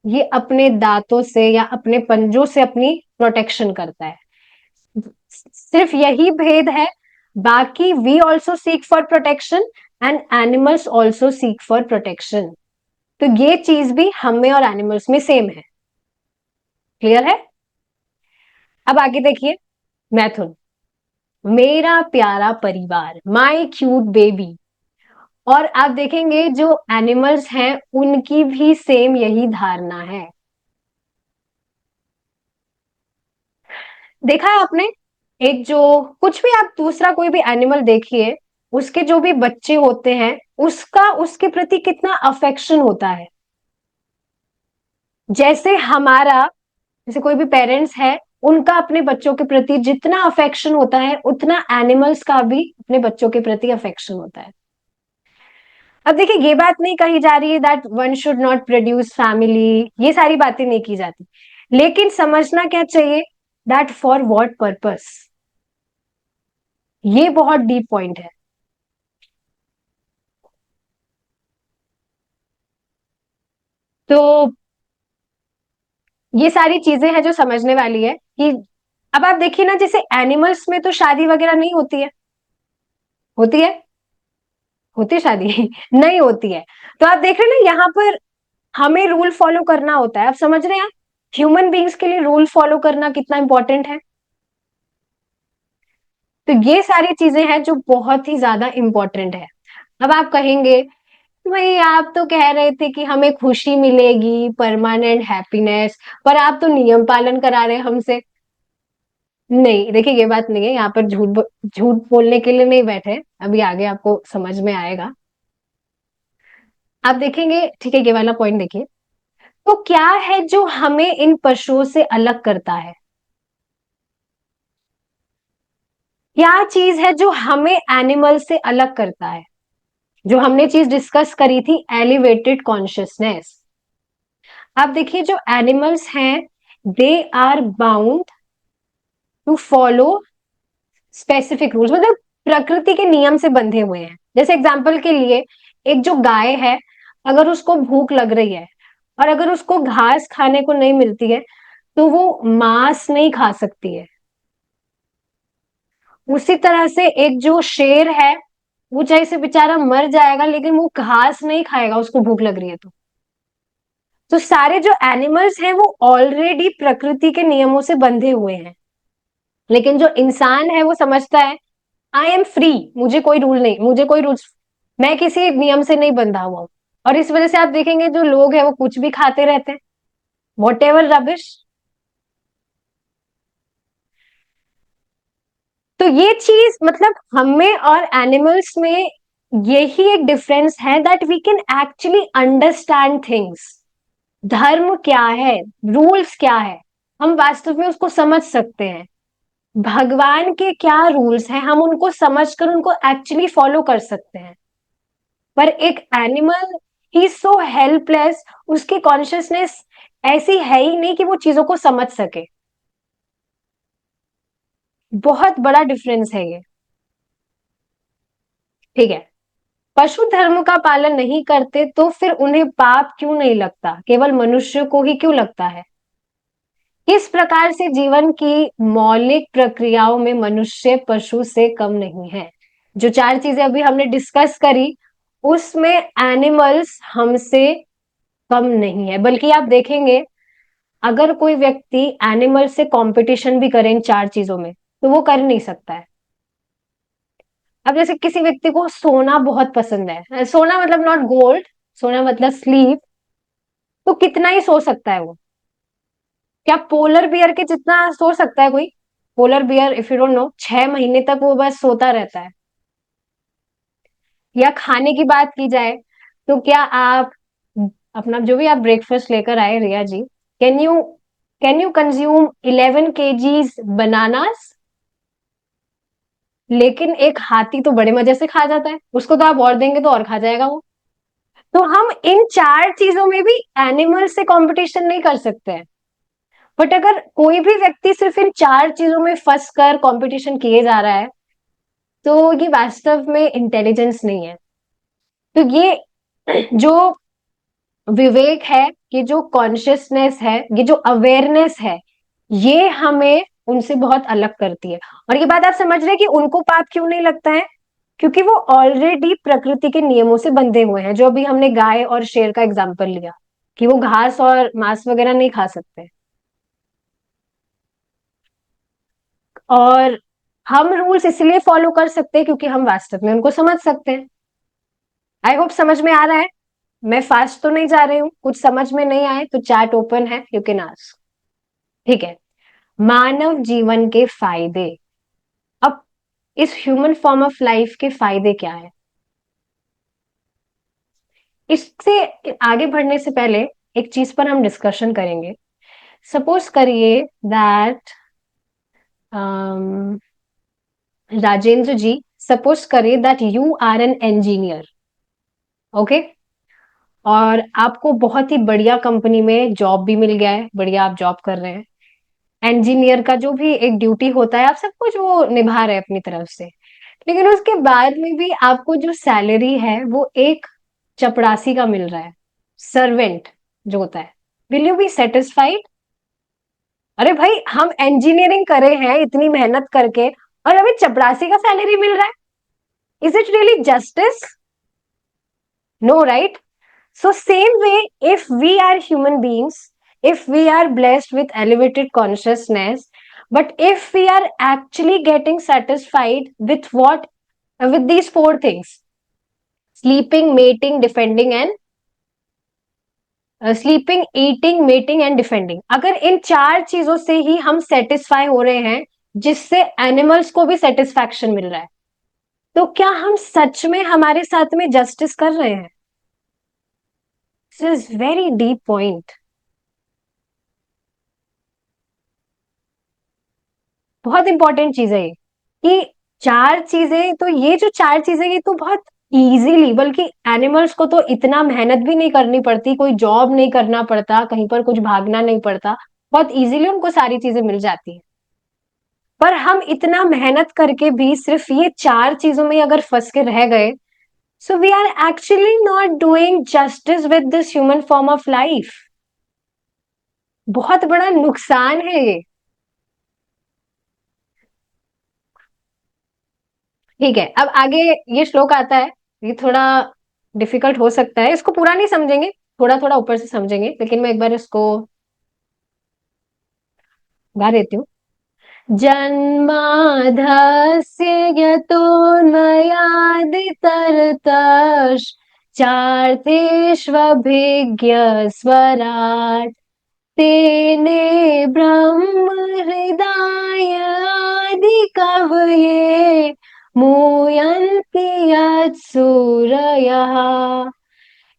ये अपने दांतों से या अपने पंजों से अपनी प्रोटेक्शन करता है। सिर्फ यही भेद है, बाकी we also seek for protection and animals also seek for protection. तो ये चीज भी हम में और एनिमल्स में सेम है। क्लियर है? अब आगे देखिए, मैथुन। मेरा प्यारा परिवार, माई क्यूट बेबी। और आप देखेंगे जो एनिमल्स हैं उनकी भी सेम यही धारणा है। देखा है आपने? एक जो कुछ भी आप दूसरा कोई भी एनिमल देखिए, उसके जो भी बच्चे होते हैं उसका उसके प्रति कितना अफेक्शन होता है। जैसे हमारा, जैसे कोई भी पेरेंट्स है, उनका अपने बच्चों के प्रति जितना अफेक्शन होता है उतना एनिमल्स का भी अपने बच्चों के प्रति अफेक्शन होता है। अब देखिए, ये बात नहीं कही जा रही है that one should not produce family, ये सारी बातें नहीं की जाती, लेकिन समझना क्या चाहिए, दैट फॉर व्हाट पर्पस। ये बहुत डीप पॉइंट है। तो ये सारी चीजें हैं जो समझने वाली है कि अब आप देखिए ना, जैसे एनिमल्स में तो शादी वगैरह नहीं होती है, होती है? होती है शादी? नहीं होती है। तो आप देख रहे हैं ना, यहाँ पर हमें रूल फॉलो करना होता है। आप समझ रहे हैं? ह्यूमन बींग्स के लिए रूल फॉलो करना कितना इंपॉर्टेंट है। तो ये सारी चीजें हैं जो बहुत ही ज्यादा इंपॉर्टेंट है। अब आप कहेंगे, भाई आप तो कह रहे थे कि हमें खुशी मिलेगी, परमानेंट हैप्पीनेस, पर आप तो नियम पालन करा रहे हैं हमसे। नहीं, देखिए ये बात नहीं है, यहाँ पर झूठ बोलने के लिए नहीं बैठे। अभी आगे आपको समझ में आएगा। आप देखेंगे, ठीक है, ये वाला पॉइंट देखिए। तो क्या है जो हमें इन पशुओं से अलग करता है? क्या चीज है जो हमें एनिमल से अलग करता है? जो हमने चीज डिस्कस करी थी, एलिवेटेड कॉन्शियसनेस। आप देखिए, जो एनिमल्स हैं they are bound to follow specific rules, मतलब प्रकृति के नियम से बंधे हुए हैं। जैसे एग्जांपल के लिए, एक जो गाय है, अगर उसको भूख लग रही है और अगर उसको घास खाने को नहीं मिलती है, तो वो मांस नहीं खा सकती है। उसी तरह से एक जो शेर है, वो चाहे से बेचारा मर जाएगा लेकिन वो घास नहीं खाएगा, उसको भूख लग रही है तो सारे जो एनिमल्स हैं वो ऑलरेडी प्रकृति के नियमों से बंधे हुए हैं। लेकिन जो इंसान है वो समझता है, आई एम फ्री, मुझे कोई रूल नहीं, मुझे कोई रूल्स, मैं किसी नियम से नहीं बंधा हुआ हूं। और इस वजह से आप देखेंगे जो लोग हैं वो कुछ भी खाते रहते हैं, वॉट एवर रबिश। तो ये चीज मतलब हमें और एनिमल्स में यही एक डिफरेंस है, that we can actually understand things. धर्म क्या है, रूल्स क्या है, हम वास्तव में उसको समझ सकते हैं। भगवान के क्या रूल्स हैं, हम उनको समझकर उनको एक्चुअली फॉलो कर सकते हैं। पर एक एनिमल ही सो हेल्पलेस, उसकी कॉन्शियसनेस ऐसी है ही नहीं कि वो चीजों को समझ सके। बहुत बड़ा डिफरेंस है ये। ठीक है, पशु धर्म का पालन नहीं करते तो फिर उन्हें पाप क्यों नहीं लगता, केवल मनुष्य को ही क्यों लगता है? किस प्रकार से जीवन की मौलिक प्रक्रियाओं में मनुष्य पशु से कम नहीं है? जो चार चीजें अभी हमने डिस्कस करी, उसमें एनिमल्स हमसे कम नहीं है। बल्कि आप देखेंगे, अगर कोई व्यक्ति एनिमल से कंपटीशन भी करे इन चार चीजों में, तो वो कर नहीं सकता है। अब जैसे किसी व्यक्ति को सोना बहुत पसंद है, सोना मतलब नॉट गोल्ड, सोना मतलब स्लीप, तो कितना ही सो सकता है वो? क्या पोलर बियर के जितना सो सकता है कोई? Polar bear, if you don't know, 6 महीने तक वो बस सोता रहता है। या खाने की बात की जाए, तो क्या आप अपना जो भी आप ब्रेकफास्ट लेकर आए Riya ji, can you can you consume 11 kgs bananas? लेकिन एक हाथी तो बड़े मजे से खा जाता है, उसको तो आप और देंगे तो और खा जाएगा वो। तो हम इन 4 चीजों में भी एनिमल से कंपटीशन नहीं कर सकते हैं। बट अगर कोई भी व्यक्ति सिर्फ इन 4 चीजों में फंस कर कंपटीशन किए जा रहा है, तो ये वास्तव में इंटेलिजेंस नहीं है। तो ये जो विवेक है, ये जो कॉन्शियसनेस है, ये जो अवेयरनेस है, ये हमें उनसे बहुत अलग करती है। और ये बात आप समझ रहे हैं कि उनको पाप क्यों नहीं लगता है? क्योंकि वो ऑलरेडी प्रकृति के नियमों से बंधे हुए हैं। जो अभी हमने गाय और शेर का एग्जाम्पल लिया, कि वो घास और मांस वगैरह नहीं खा सकते, और हम रूल्स इसलिए फॉलो कर सकते हैं क्योंकि हम वास्तव में उनको समझ सकते हैं। आई होप समझ में आ रहा है। मैं फास्ट तो नहीं जा रही हूँ, कुछ समझ में नहीं आए तो चैट ओपन है, यू कैन आस्क। ठीक है। मानव जीवन के फायदे। अब इस ह्यूमन फॉर्म ऑफ लाइफ के फायदे क्या है? इससे आगे बढ़ने से पहले एक चीज पर हम डिस्कशन करेंगे। सपोज करिए दैट राजेंद्र जी, सपोज करिए that you are an engineer, okay, और आपको बहुत ही बढ़िया कंपनी में जॉब भी मिल गया है, बढ़िया आप जॉब कर रहे हैं। इंजीनियर का जो भी एक ड्यूटी होता है, आप सब कुछ वो निभा रहे हैं अपनी तरफ से। लेकिन उसके बाद में भी आपको जो सैलरी है वो एक चपरासी का मिल रहा है, सर्वेंट जो होता है। Will you be satisfied? अरे भाई, हम इंजीनियरिंग करे हैं इतनी मेहनत करके, और हमें चपरासी का सैलरी मिल रहा है। Is it really justice? No, right? So same way, if we are human beings, if we are blessed with elevated consciousness, but if we are actually getting satisfied with what, with these 4 things: sleeping, mating, defending and sleeping, eating, mating and defending, अगर इन 4 चीजों से ही हम satisfy हो रहे हैं, जिससे animals को भी सेटिस्फैक्शन मिल रहा है, तो क्या हम सच में हमारे साथ में जस्टिस कर रहे हैं? This is very deep point. बहुत इंपॉर्टेंट चीज है ये, कि 4 चीजें, तो ये जो 4 चीजें, ये तो बहुत इजीली, बल्कि एनिमल्स को तो इतना मेहनत भी नहीं करनी पड़ती, कोई जॉब नहीं करना पड़ता, कहीं पर कुछ भागना नहीं पड़ता, बहुत इजीली उनको सारी चीजें मिल जाती है। पर हम इतना मेहनत करके भी सिर्फ ये 4 चीजों में अगर फंस के रह गए, so we are actually not doing justice with this human form of life. बहुत बड़ा नुकसान है ये। ठीक है, अब आगे ये श्लोक आता है, ये थोड़ा डिफिकल्ट हो सकता है, इसको पूरा नहीं समझेंगे, थोड़ा थोड़ा ऊपर से समझेंगे, लेकिन मैं एक बार इसको गा देती हूँ। जन्माधस्य यतोऽन्वयादितरतश्च चार्थेष्वभिज्ञ स्वराट् तेने ब्रह्म हृदय आदि कवये मूयन्ति यत्सूरयः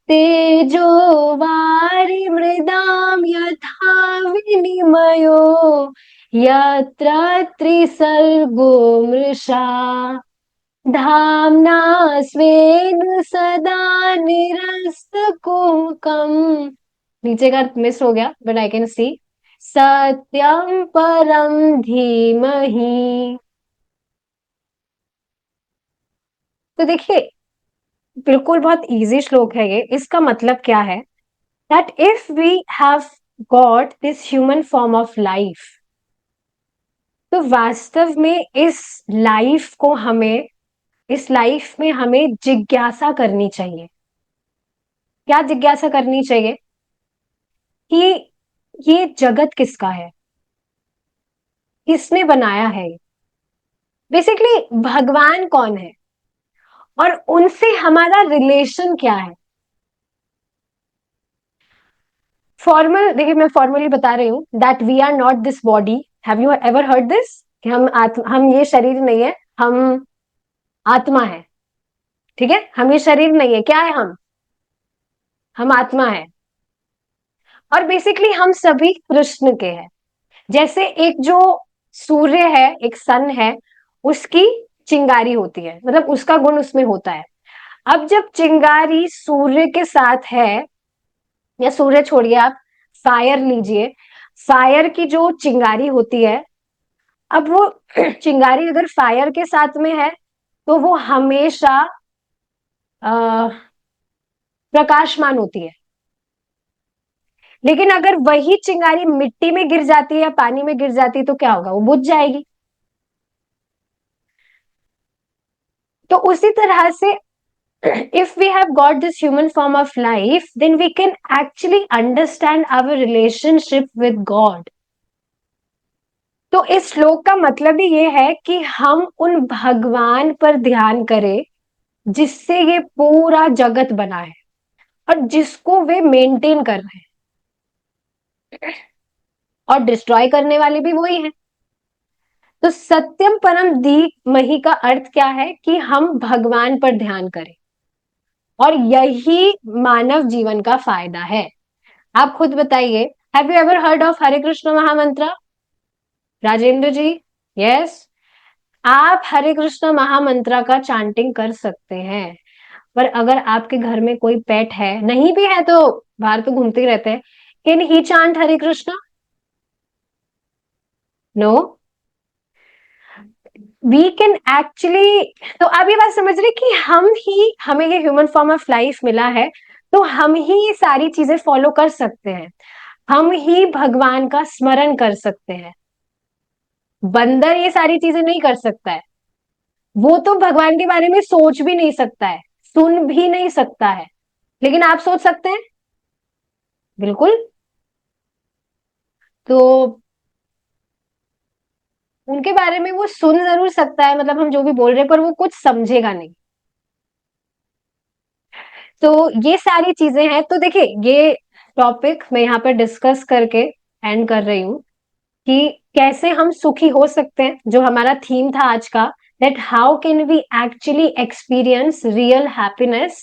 तेजो वारिमृदां यथा विनिमयो यत्र त्रिसर्गो मृषा धाम्ना स्वेन सदा निरस्तकुहकम्। नीचे का मिस हो गया, बट आई कैन सी। सत्यम परम धीमहि। तो देखिए, बिल्कुल बहुत इजी श्लोक है ये। इसका मतलब क्या है? That if we have got this human form of life, तो वास्तव में इस लाइफ में हमें जिज्ञासा करनी चाहिए। क्या जिज्ञासा करनी चाहिए? कि ये जगत किसका है, किसने बनाया है? बेसिकली भगवान कौन है? और उनसे हमारा रिलेशन क्या है। फॉर्मल, देखिए मैं फॉर्मली बता रही हूं that we are not this body. Have you ever heard this कि हम ये शरीर नहीं है, हम आत्मा है। ठीक है, हम ये शरीर नहीं है, क्या है हम आत्मा है। और बेसिकली हम सभी कृष्ण के हैं। जैसे एक जो सूर्य है, एक सन है, उसकी चिंगारी होती है, मतलब उसका गुण उसमें होता है। अब जब चिंगारी सूर्य के साथ है, या सूर्य छोड़िए आप, फायर लीजिए, फायर की जो चिंगारी होती है, अब वो चिंगारी अगर फायर के साथ में है तो वो हमेशा प्रकाशमान होती है। लेकिन अगर वही चिंगारी मिट्टी में गिर जाती है या पानी में गिर जाती है तो क्या होगा, वो बुझ जाएगी। तो उसी तरह से if we have got this human form of life, then we can actually understand our relationship with God. तो इस श्लोक का मतलब ही ये है कि हम उन भगवान पर ध्यान करें जिससे ये पूरा जगत बना है और जिसको वे मेंटेन कर रहे हैं, और डिस्ट्रॉय करने वाले भी वही हैं। तो सत्यम परम धीमहि का अर्थ क्या है कि हम भगवान पर ध्यान करें, और यही मानव जीवन का फायदा है। आप खुद बताइए, have you ever heard of Hare Krishna mahamantra? Rajendra ji, yes. आप हरे कृष्ण महामंत्र का चांटिंग कर सकते हैं, पर अगर आपके घर में कोई पेट है, नहीं भी है तो बाहर तो घूमते ही रहते हैं, can he chant Hare Krishna? No. We can actually, तो आप ये बात समझ रहे कि हमें ये ह्यूमन फॉर्म ऑफ लाइफ मिला है, तो हम ही ये सारी चीजें फॉलो कर सकते हैं, हम ही भगवान का स्मरण कर सकते हैं। बंदर ये सारी चीजें नहीं कर सकता है, वो तो भगवान के बारे में सोच भी नहीं सकता है, सुन भी नहीं सकता है, लेकिन आप सोच सकते हैं, बिल्कुल। तो उनके बारे में वो सुन जरूर सकता है, मतलब हम जो भी बोल रहे हैं, पर वो कुछ समझेगा नहीं। तो ये सारी चीजें हैं। तो देखिए, ये टॉपिक मैं यहाँ पर डिस्कस करके एंड कर रही हूँ कि कैसे हम सुखी हो सकते हैं, जो हमारा थीम था आज का, that how can we actually experience real happiness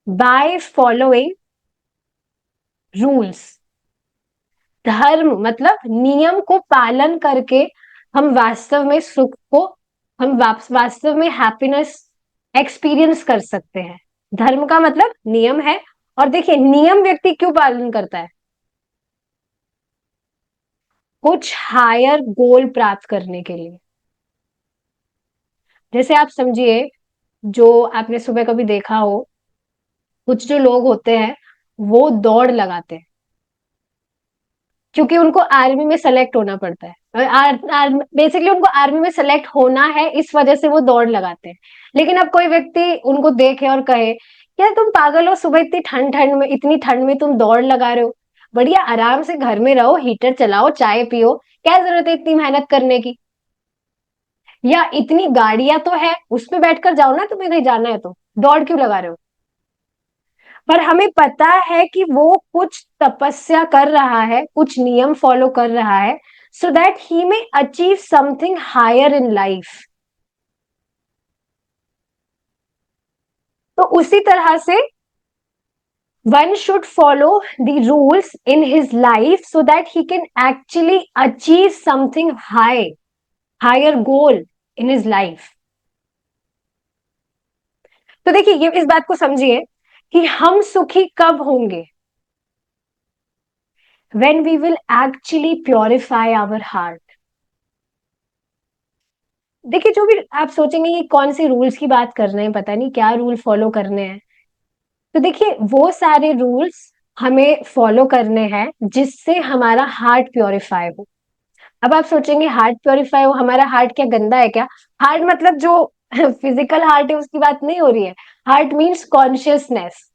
by following rules. धर्म मतलब नियम को पालन करके हम वास्तव में सुख को, हम वास्तव में हैप्पीनेस एक्सपीरियंस कर सकते हैं। धर्म का मतलब नियम है। और देखिए, नियम व्यक्ति क्यों पालन करता है? कुछ हायर गोल प्राप्त करने के लिए। जैसे आप समझिए, जो आपने सुबह कभी देखा हो, कुछ जो लोग होते हैं वो दौड़ लगाते हैं क्योंकि उनको आर्मी में सेलेक्ट होना पड़ता है। बेसिकली उनको आर्मी में सेलेक्ट होना है, इस वजह से वो दौड़ लगाते हैं। लेकिन अब कोई व्यक्ति उनको देखे और कहे, क्या तुम पागल हो, सुबह इतनी ठंड ठंड में, इतनी ठंड में तुम दौड़ लगा रहे हो, बढ़िया आराम से घर में रहो, हीटर चलाओ, चाय पियो, क्या जरूरत है इतनी मेहनत करने की। या इतनी गाड़ियां तो है, उसमें बैठकर जाओ ना, तुम्हें कहीं जाना है तो दौड़ क्यों लगा रहे हो। पर हमें पता है कि वो कुछ तपस्या कर रहा है, कुछ नियम फॉलो कर रहा है, so that he may achieve something higher in life. तो उसी तरह से one should follow the rules in his life so that he can actually achieve something higher goal in his life। तो देखिए, ये इस बात को समझिए कि हम सुखी कब होंगे? when we will actually purify our heart। देखिए, जो भी आप सोचेंगे ये कौन से रूल्स की बात कर रहे हैं, पता नहीं क्या रूल फॉलो करने हैं, तो देखिए वो सारे रूल्स हमें फॉलो करने हैं जिससे हमारा हार्ट प्योरीफाई हो। अब आप सोचेंगे हार्ट प्योरीफाई हो, हमारा हार्ट क्या गंदा है क्या? हार्ट मतलब जो फिजिकल हार्ट है उसकी बात नहीं हो रही है। Heart means consciousness.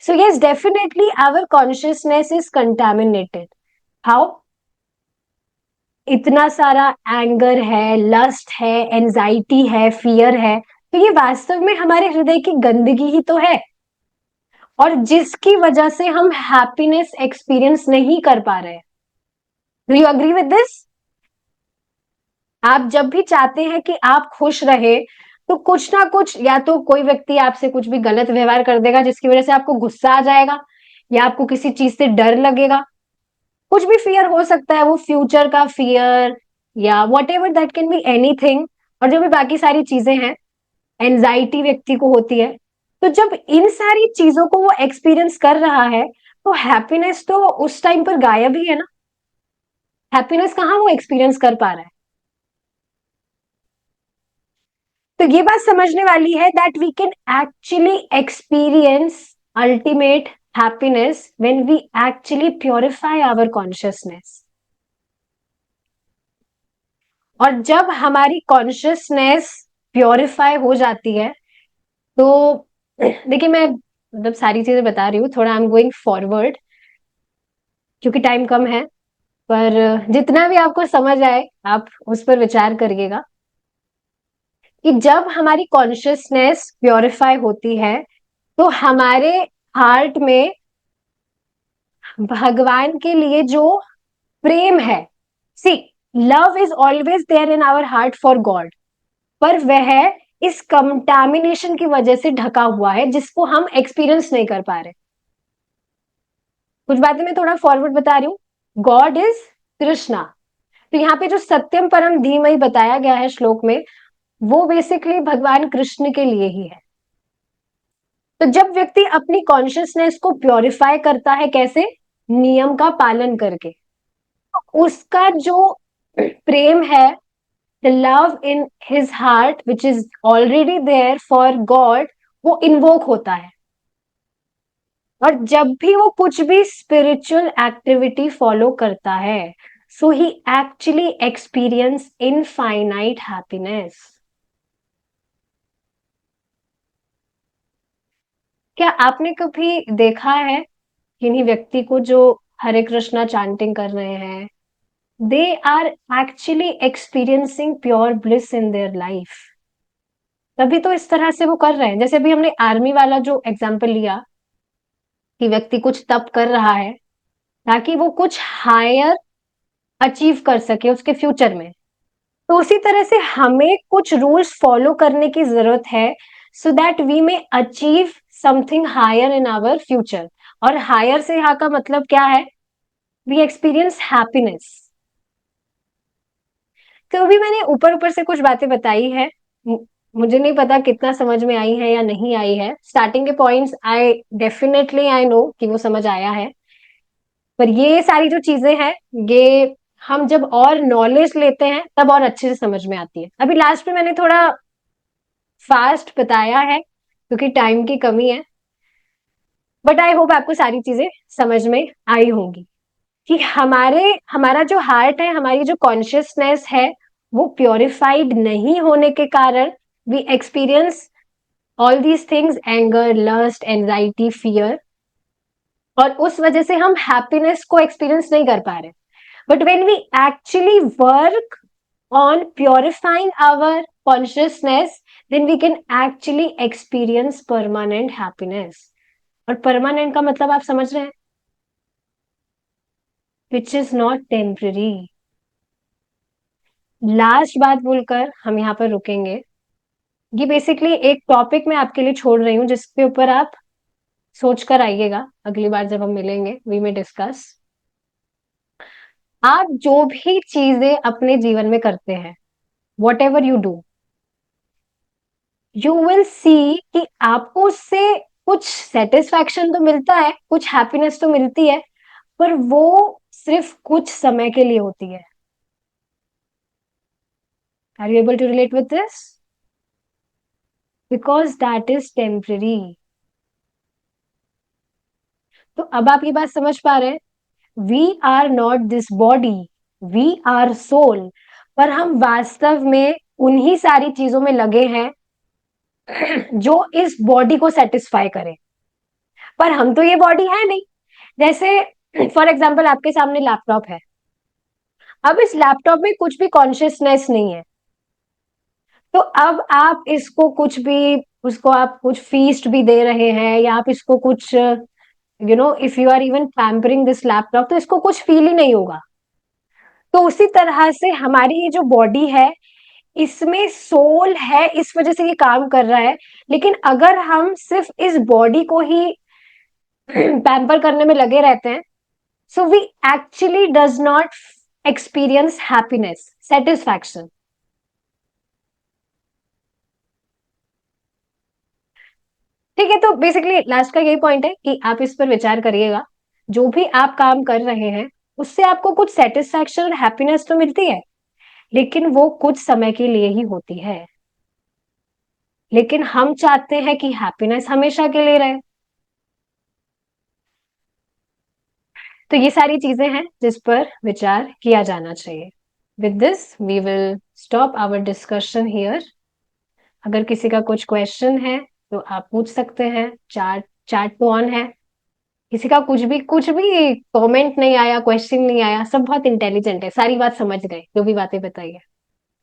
So yes, definitely our consciousness is contaminated. How? इतना सारा एंगर है, लस्ट है, एंजाइटी है, फियर है, तो ये वास्तव में हमारे हृदय की गंदगी ही तो है, और जिसकी वजह से हम हैप्पीनेस एक्सपीरियंस नहीं कर पा रहे हैं। Do you agree with this? आप जब भी चाहते हैं कि आप खुश रहे, तो कुछ ना कुछ, या तो कोई व्यक्ति आपसे कुछ भी गलत व्यवहार कर देगा जिसकी वजह से आपको गुस्सा आ जाएगा, या आपको किसी चीज से डर लगेगा, कुछ भी फियर हो सकता है, वो फ्यूचर का फियर या what ever, that can be anything. और जो भी बाकी सारी चीजें हैं, एंजाइटी व्यक्ति को होती है। तो जब इन सारी चीजों को वो एक्सपीरियंस कर रहा है, तो हैप्पीनेस तो उस टाइम पर गायब ही है ना। हैप्पीनेस कहाँ वो एक्सपीरियंस कर पा रहा है। तो ये बात समझने वाली है that we can actually experience ultimate happiness when we actually purify our consciousness. और जब हमारी कॉन्शियसनेस प्योरिफाई हो जाती है, तो देखिए, मैं मतलब सारी चीजें बता रही हूँ, थोड़ा आई एम गोइंग फॉरवर्ड क्योंकि टाइम कम है, पर जितना भी आपको समझ आए आप उस पर विचार करिएगा कि जब हमारी कॉन्शियसनेस प्योरिफाई होती है, तो हमारे हार्ट में भगवान के लिए जो प्रेम है, see, love is always there in our heart for God, पर वह इस कंटामिनेशन की वजह से ढका हुआ है जिसको हम एक्सपीरियंस नहीं कर पा रहे। कुछ बातें मैं थोड़ा फॉरवर्ड बता रही हूँ। God is Krishna. तो यहाँ पे जो सत्यम परम धीमहि बताया गया है श्लोक में, वो बेसिकली भगवान कृष्ण के लिए ही है। तो जब व्यक्ति अपनी कॉन्शियसनेस को प्योरिफाई करता है, कैसे? नियम का पालन करके, उसका जो प्रेम है, the love in his heart which is already there for God, वो इन्वोक होता है। और जब भी वो कुछ भी स्पिरिचुअल एक्टिविटी फॉलो करता है, सो ही एक्चुअली एक्सपीरियंस इनफाइनाइट हैप्पीनेस। क्या आपने कभी देखा है किन्हीं व्यक्ति को जो हरे कृष्णा चैंटिंग कर रहे हैं, they are actually experiencing pure bliss in their life? तभी तो इस तरह से वो कर रहे हैं। जैसे अभी हमने आर्मी वाला जो एग्जाम्पल लिया कि व्यक्ति कुछ तप कर रहा है ताकि वो कुछ हायर अचीव कर सके उसके फ्यूचर में, तो उसी तरह से हमें कुछ रूल्स फॉलो करने की जरूरत है, so that we may achieve something higher in our future. और हायर से यहाँ का मतलब क्या है? We experience happiness. तो अभी मैंने ऊपर ऊपर से कुछ बातें बताई है, मुझे नहीं पता कितना समझ में आई है या नहीं आई है। स्टार्टिंग के points I definitely I know कि वो समझ आया है, पर ये सारी जो चीजें हैं, ये हम जब और नॉलेज लेते हैं तब और अच्छे से समझ में आती है। अभी लास्ट में मैंने थोड़ा फास्ट बताया है क्योंकि टाइम की कमी है, बट आई होप आपको सारी चीजें समझ में आई होंगी कि हमारा जो हार्ट है, हमारी जो कॉन्शियसनेस है, वो प्योरिफाइड नहीं होने के कारण we experience all these things, anger, lust, anxiety, fear, और उस वजह से हम हैप्पीनेस को एक्सपीरियंस नहीं कर पा रहे। But when we actually work on purifying our consciousness, then we can actually experience permanent happiness. और permanent का मतलब आप समझ रहे हैं, which is not temporary. Last बात बोलकर हम यहाँ पर रुकेंगे। ये बेसिकली एक टॉपिक मैं आपके लिए छोड़ रही हूँ जिसके ऊपर आप सोच कर आइएगा, अगली बार जब हम मिलेंगे वी में डिस्कस। आप जो भी चीजें अपने जीवन में करते हैं, what ever you do, you will see कि आपको उससे कुछ सेटिस्फैक्शन तो मिलता है, कुछ हैप्पीनेस तो मिलती है, पर वो सिर्फ कुछ समय के लिए होती है। Are you able to relate with this? Because that is temporary. तो अब आप ये बात समझ पा रहे हैं, we are not this body, we are soul, पर हम वास्तव में उन्हीं सारी चीजों में लगे हैं जो इस बॉडी को सेटिस्फाई करे, पर हम तो ये बॉडी है नहीं। जैसे फॉर एग्जाम्पल आपके सामने लैपटॉप है, अब इस लैपटॉप में कुछ भी कॉन्शियसनेस नहीं है, तो अब आप इसको कुछ भी, उसको आप कुछ फीस्ट भी दे रहे हैं, या आप इसको कुछ if you are even pampering this laptop, तो इसको कुछ फील ही नहीं होगा। तो उसी तरह से हमारी ये जो बॉडी है, इसमें सोल है, इस वजह से ये काम कर रहा है। लेकिन अगर हम सिर्फ इस बॉडी को ही पैम्पर करने में लगे रहते हैं, so we actually does not experience happiness, satisfaction. ठीक है, तो बेसिकली लास्ट का यही पॉइंट है कि आप इस पर विचार करिएगा। जो भी आप काम कर रहे हैं, उससे आपको कुछ सेटिस्फैक्शन और हैप्पीनेस तो मिलती है, लेकिन वो कुछ समय के लिए ही होती है। लेकिन हम चाहते हैं कि हैप्पीनेस हमेशा के लिए रहे। तो ये सारी चीजें हैं जिस पर विचार किया जाना चाहिए। With this we will stop our discussion here. अगर किसी का कुछ क्वेश्चन है तो आप पूछ सकते हैं। चैट चैट तो ऑन है। किसी का कुछ भी कमेंट नहीं आया, क्वेश्चन नहीं आया, सब बहुत इंटेलिजेंट है, सारी बात समझ गए जो भी बातें बताई है।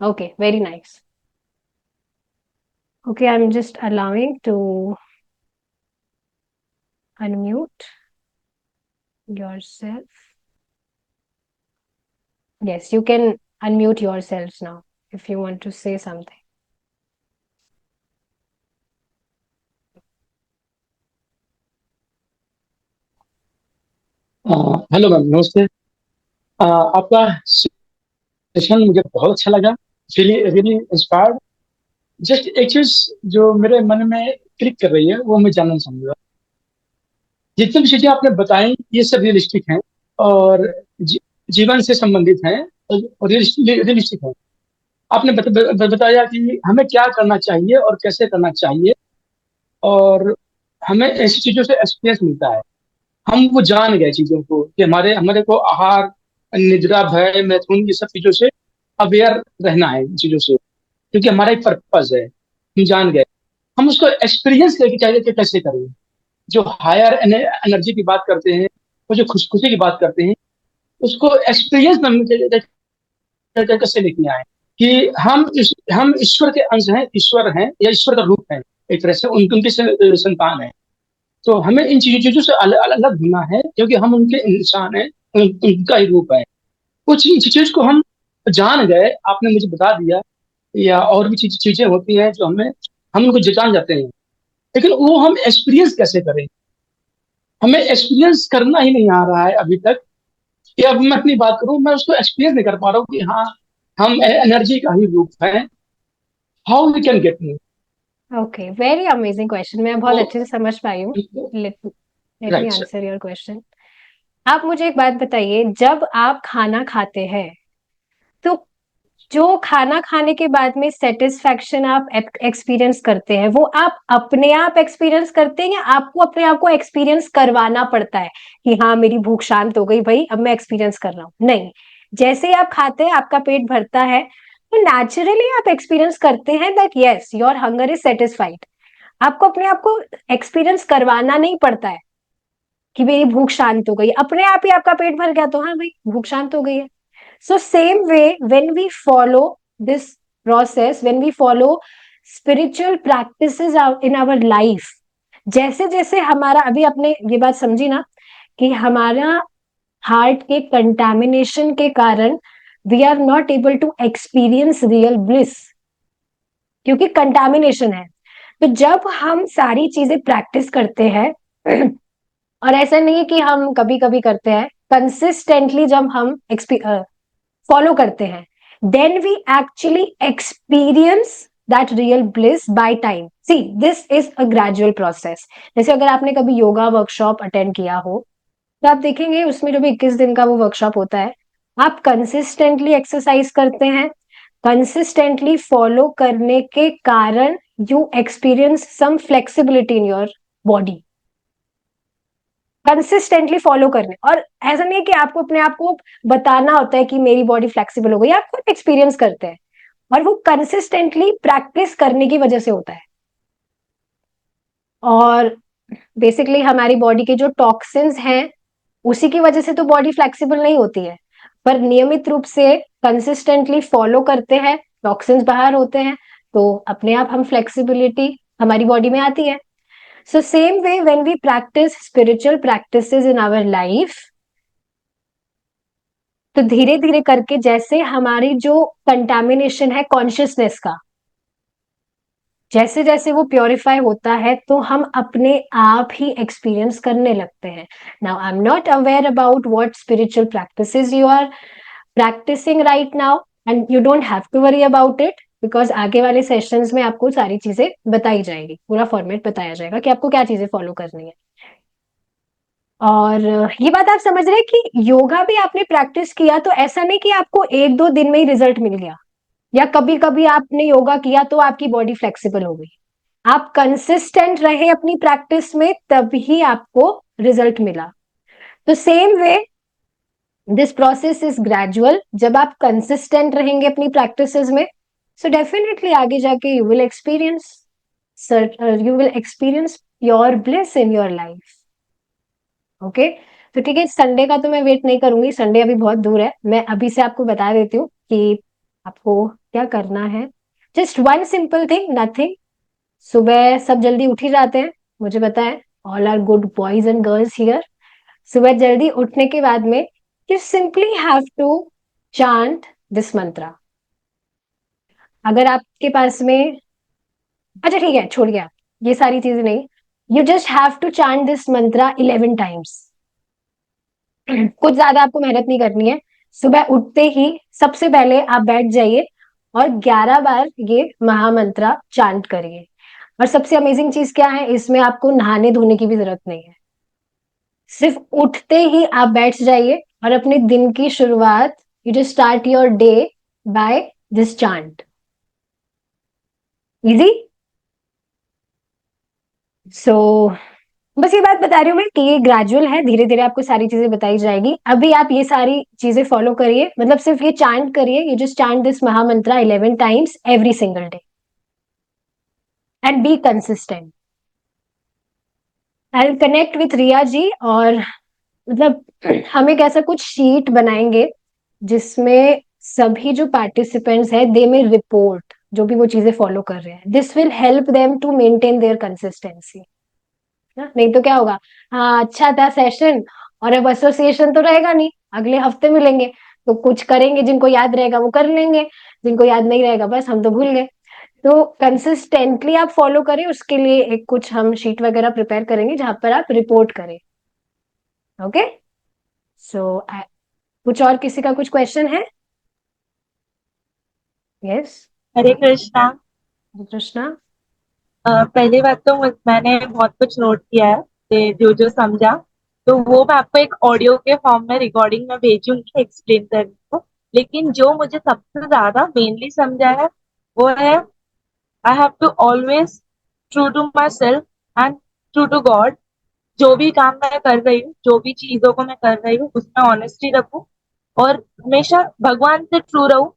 Okay, very nice. Okay, I am just allowing to unmute yourself. Yes, you can unmute yourselves now if you want to say something. Hello ma'am, नमस्ते। आपका सेशन मुझे बहुत अच्छा लगा। Feeling really inspired. जस्ट एक चीज जो मेरे मन में क्लिक कर रही है वो मैं जानना चाहूंगा। जितनी भी चीजें आपने बताई ये सब रियलिस्टिक हैं और जीवन से संबंधित हैं और रियलिस्टिक हैं। आपने बताया कि हमें क्या करना चाहिए और कैसे करना चाहिए, और हमें ऐसी चीजों से एक्सपीरियंस मिलता है। हम वो जान गए चीजों को कि हमारे हमारे को आहार, निद्रा, भय, मैथुन, ये सब चीजों से अवेयर रहना है, इन चीजों से, क्योंकि हमारा एक पर्पज है। हम जान गए। हम उसको एक्सपीरियंस लेके चाहिए कि कैसे करें। जो हायर एनर्जी की बात करते हैं, वो जो खुशी की बात करते हैं, उसको एक्सपीरियंस में कैसे लेके आए कि हम ईश्वर के अंश हैं, ईश्वर हैं या ईश्वर का रूप है, एक तरह से उनकी संतान है। तो हमें इन चीजों से अलग अलग होना है, क्योंकि हम उनके इंसान हैं, उनका ही रूप है। कुछ चीज को हम जान गए, आपने मुझे बता दिया, या और भी चीजें होती हैं जो हम उनको जान जाते हैं, लेकिन वो हम एक्सपीरियंस कैसे करें। हमें एक्सपीरियंस करना ही नहीं आ रहा है अभी तक। कि अब मैं अपनी बात करूं, मैं उसको एक्सपीरियंस नहीं कर पा रहा हूँ कि हाँ, हम एनर्जी का ही रूप है। How we can get new. Okay, very amazing question, मैं बहुत अच्छे से समझ पाई हूँ। Let let me write sir. Answer your question. आप मुझे एक बात बताइए, जब आप खाना खाते हैं, तो जो खाना खाने के बाद में सेटिस्फैक्शन आप एक्सपीरियंस करते हैं, वो आप अपने आप एक्सपीरियंस करते हैं, या आपको अपने आप को एक्सपीरियंस करवाना पड़ता है कि हाँ मेरी भूख शांत हो गई भाई, अब मैं एक्सपीरियंस कर रहा हूँ? नहीं, जैसे ही आप खाते हैं आपका पेट भरता है, तो नेचुरली आप एक्सपीरियंस करते हैं that yes your hunger is satisfied. आपको अपने आप को एक्सपीरियंस करवाना नहीं पड़ता है कि मेरी भूख शांत हो गई, अपने आप ही आपका पेट भर गया तो हाँ भाई भूख शांत हो गई है। So same way, when we follow this process, when we follow spiritual practices in our life, जैसे जैसे हमारा, अभी आपने ये बात समझी ना कि हमारा हार्ट के कंटामिनेशन के कारण we are not able to experience real bliss, क्योंकि कंटामिनेशन है। तो जब हम सारी चीजें प्रैक्टिस करते हैं और ऐसा नहीं है कि हम कभी कभी करते हैं, कंसिस्टेंटली जब हम फॉलो करते हैं, then we actually experience that real bliss by time. See, this is a gradual process. जैसे अगर आपने कभी योगा वर्कशॉप अटेंड किया हो, तो आप देखेंगे उसमें जो भी 21 दिन का वो वर्कशॉप होता है, आप कंसिस्टेंटली एक्सरसाइज करते हैं, कंसिस्टेंटली फॉलो करने के कारण you experience some flexibility in your body. Consistently follow करने, और ऐसा नहीं कि आपको अपने आप को बताना होता है कि मेरी बॉडी फ्लेक्सिबल हो गई, आप खुद एक्सपीरियंस करते हैं, और वो कंसिस्टेंटली प्रैक्टिस करने की वजह से होता है। और बेसिकली हमारी बॉडी के जो टॉक्सिन्स हैं, उसी की वजह से तो बॉडी फ्लेक्सिबल नहीं होती है, पर नियमित रूप से कंसिस्टेंटली फॉलो करते हैं, टॉक्सिन्स बाहर होते हैं, तो अपने आप हम फ्लेक्सिबिलिटी हमारी बॉडी में आती है. So same way when we practice spiritual practices in our life, तो धीरे धीरे करके जैसे हमारी जो कंटामिनेशन है कॉन्शियसनेस का, जैसे जैसे वो प्योरीफाई होता है तो हम अपने आप ही एक्सपीरियंस करने लगते हैं. Now I am not aware about what spiritual practices you are practicing right now, and you don't have to worry about it, because आगे वाले सेशंस में आपको सारी चीजें बताई जाएगी, पूरा फॉर्मेट बताया जाएगा कि आपको क्या चीजें फॉलो करनी है. और ये बात आप समझ रहे हैं कि योगा भी आपने प्रैक्टिस किया तो ऐसा नहीं कि आपको एक दो दिन में ही रिजल्ट मिल गया, या कभी कभी आपने योगा किया तो आपकी बॉडी फ्लेक्सिबल हो गई. आप कंसिस्टेंट रहे अपनी प्रैक्टिस में तभी आपको रिजल्ट मिला. तो same way this process is gradual. जब आप कंसिस्टेंट रहेंगे अपनी प्रैक्टिसेस में, सो डेफिनेटली आगे जाके you will experience your bliss in your life. Okay, तो ठीक है, संडे का तो मैं वेट नहीं करूंगी, संडे अभी बहुत दूर है. मैं अभी से आपको बता देती हूँ कि आपको क्या करना है. Just one simple thing, nothing. सुबह सब जल्दी उठ ही जाते हैं, मुझे पता है. All are good boys and girls here. सुबह जल्दी उठने के बाद में you simply have to chant this mantra. अगर आपके पास में, अच्छा ठीक है, छोड़िए आप ये सारी चीजें नहीं. You just have to chant this mantra 11 times. कुछ ज्यादा आपको मेहनत नहीं करनी है. सुबह उठते ही सबसे पहले आप बैठ जाइए और 11 बार ये महामंत्रा चांट करिए. और सबसे अमेजिंग चीज क्या है, इसमें आपको नहाने धोने की भी जरूरत नहीं है. सिर्फ उठते ही आप बैठ जाइए और अपने दिन की शुरुआत, you just start your day by this chant. Easy. So बस ये बात बता रही हूँ मैं कि ये ग्रेजुअल है, धीरे धीरे आपको सारी चीजें बताई जाएगी. अभी आप ये सारी चीजें फॉलो करिए, मतलब सिर्फ ये चांट करिए. You just chant this mahamantra 11 times every single day and be consistent. I will connect with Riya ji, और मतलब हम एक ऐसा कुछ शीट बनाएंगे जिसमें सभी जो पार्टिसिपेंट्स हैं दे में रिपोर्ट जो भी वो चीजें फॉलो कर रहे हैं. This will help them to maintain their consistency. नहीं तो क्या होगा, हाँ अच्छा था सेशन और अब एसोसिएशन तो रहेगा नहीं, अगले हफ्ते मिलेंगे तो कुछ करेंगे, जिनको याद रहेगा वो कर लेंगे, जिनको याद नहीं रहेगा बस हम तो भूल गए. तो कंसिस्टेंटली आप फॉलो करें, उसके लिए एक कुछ हम शीट वगैरह प्रिपेयर करेंगे जहां पर आप रिपोर्ट करें. ओके. सो कुछ और किसी का कुछ क्वेश्चन है? यस. हरे कृष्णा। कृष्णा. पहली बात तो मैंने बहुत कुछ नोट किया है, जो जो समझा तो वो मैं आपको एक ऑडियो के फॉर्म में रिकॉर्डिंग में भेजूंगी एक्सप्लेन करने को. लेकिन जो मुझे सबसे ज्यादा मेनली समझा है वो है I have to always true to myself and true to God. जो भी काम मैं कर रही हूँ, जो भी चीजों को मैं कर रही हूँ उसमें ऑनेस्टी रखूं और हमेशा भगवान से ट्रू रहूं.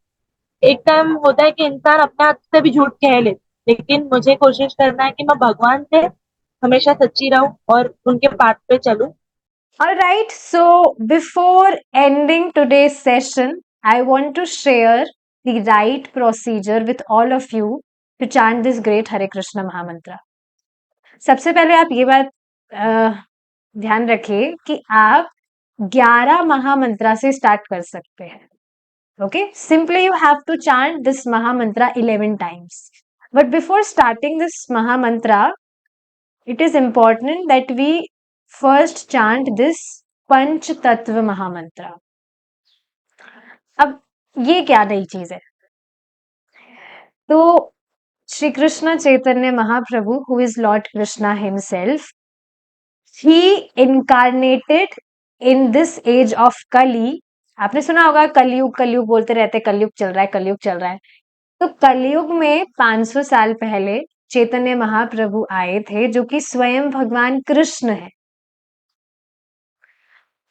एक टाइम होता है कि इंसान अपने हाथ से भी झूठ कह ले, लेकिन मुझे कोशिश करना है कि मैं भगवान से हमेशा सच्ची रहूं और उनके पाथ पे चलूं. All right, so before ending today's session, I want to share the right procedure with all of you to chant this great Hare Krishna Mahamantra. सबसे पहले आप ये बात ध्यान रखिए कि आप 11 महामंत्रा से स्टार्ट कर सकते हैं. Okay, simply you have to chant this Mahamantra 11 times. But before starting this Mahamantra, it is important that we first chant this पंच तत्व महामंत्र. अब ये क्या नई चीज है? तो Shri Krishna Chaitanya Mahaprabhu, who is lord Krishna himself, he incarnated in this age of Kali. आपने सुना होगा कलयुग कलयुग बोलते रहते, कलयुग चल रहा है, कलयुग चल रहा है. तो कलयुग में 500 साल पहले चैतन्य महाप्रभु आए थे, जो कि स्वयं भगवान कृष्ण है.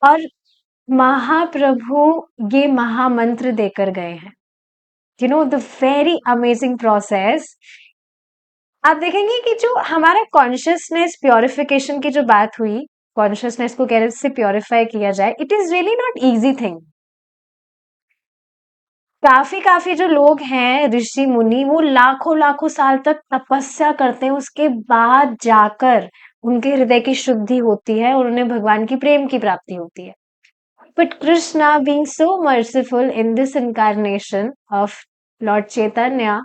और महाप्रभु ये महामंत्र देकर गए हैं. You know the very amazing process. आप देखेंगे कि जो हमारा कॉन्शियसनेस प्योरिफिकेशन की जो बात हुई, कॉन्शियसनेस को कैसे प्योरिफाई किया जाए, it is really not easy thing. काफी जो लोग हैं ऋषि मुनि, वो लाखों लाखों साल तक तपस्या करते हैं, उसके बाद जाकर उनके हृदय की शुद्धि होती है और उन्हें भगवान की प्रेम की प्राप्ति होती है. But Krishna, being so merciful in this incarnation of Lord Chaitanya,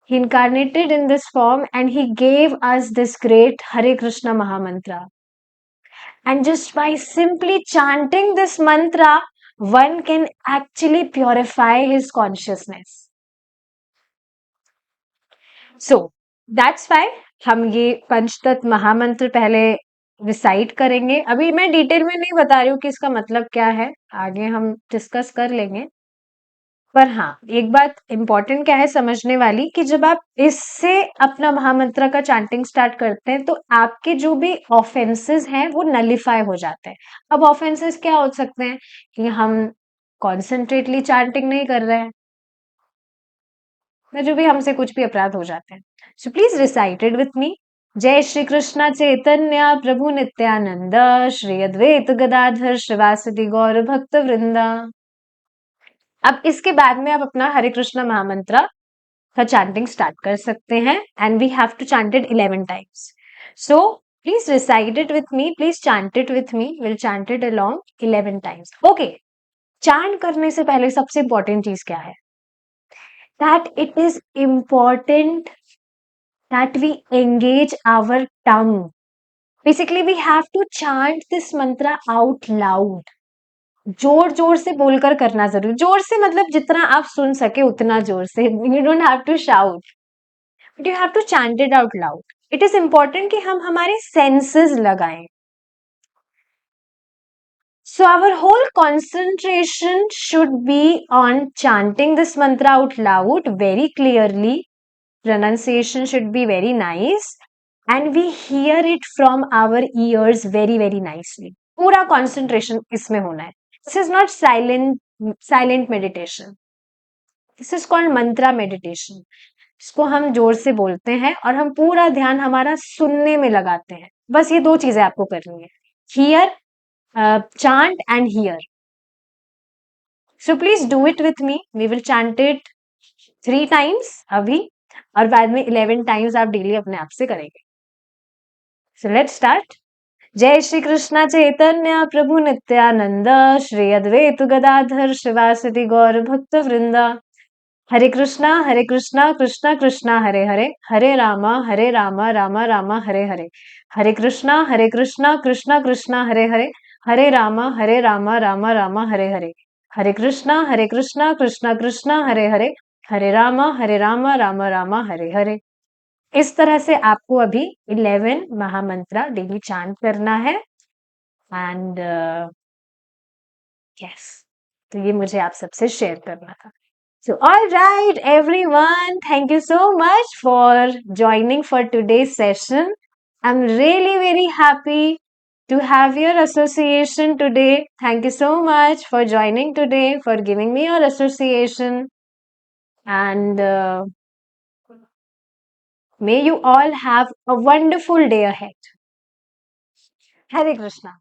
he incarnated in this form and he gave us this great Hare Krishna Mahamantra. And just by simply chanting this mantra, one can actually purify his consciousness. So, that's why हम ये पंचतत्व महामंत्र पहले recite करेंगे. अभी मैं detail में नहीं बता रही हूँ कि इसका मतलब क्या है, आगे हम डिस्कस कर लेंगे. पर हाँ, एक बात इंपॉर्टेंट क्या है समझने वाली, कि जब आप इससे अपना महामंत्र का चैंटिंग स्टार्ट करते हैं, तो आपके जो भी ऑफेंसेस हैं वो नलिफाई हो जाते हैं. अब ऑफेंसेस क्या हो सकते हैं, कि हम कॉन्सेंट्रेटली चैंटिंग नहीं कर रहे हैं, या जो भी हमसे कुछ भी अपराध हो जाते हैं. सो प्लीज रिसाइट इट विथ मी. जय श्री कृष्ण चैतन्य प्रभु नित्यानंद, श्री अद्वैत गदाधर श्रीवासदि गौर भक्त वृंदा. अब इसके बाद में आप अपना हरे कृष्ण महामंत्र का चैंटिंग स्टार्ट कर सकते हैं, and we have to chant it 11 times. So please recite it with me, please chant it with me, will chant it along 11 times. Okay, chant करने से पहले सबसे इंपॉर्टेंट चीज क्या है, that it is important that we engage our tongue. Basically, we have to chant this mantra out loud. जोर जोर से बोलकर करना जरूरी. जोर से मतलब जितना आप सुन सके उतना जोर से. You don't have to shout, but you have to chant it out loud. It is important कि हम हमारे senses लगाएं. So our whole concentration should be on chanting this mantra out loud very clearly. Pronunciation should be very nice and we hear it from our ears very nicely. पूरा concentration इसमें होना है. This is not silent meditation. This is called mantra meditation. इसको हम जोर से बोलते हैं और हम पूरा ध्यान हमारा सुनने में लगाते हैं. बस ये 2 चीजें आपको करनी है. Hear, chant and hear. So please do it with me. We will chant it 3 times अभी, और बाद में 11 टाइम्स आप डेली अपने आप से करेंगे. So let's start. जय श्री कृष्ण चैतन्य प्रभु नित्यानंद, श्री अद्वैत गदाधर श्रीवासदि गौर भक्त वृंदा. हरे कृष्णा कृष्णा कृष्णा हरे हरे, हरे रामा रामा रामा हरे हरे. हरे कृष्णा कृष्णा कृष्णा हरे हरे, हरे रामा रामा रामा हरे हरे. हरे कृष्णा कृष्णा कृष्णा हरे हरे, हरे रामा रामा रामा हरे हरे. इस तरह से आपको अभी 11 महामंत्र डेली चांट करना है. एंड यस, तो ये मुझे आप सबसे शेयर करना था. So all right everyone, thank you so much for joining for today's session. I'm really very happy to have your association today. Thank you so much for joining today, for giving me your association. And may you all have a wonderful day ahead. Hare Krishna.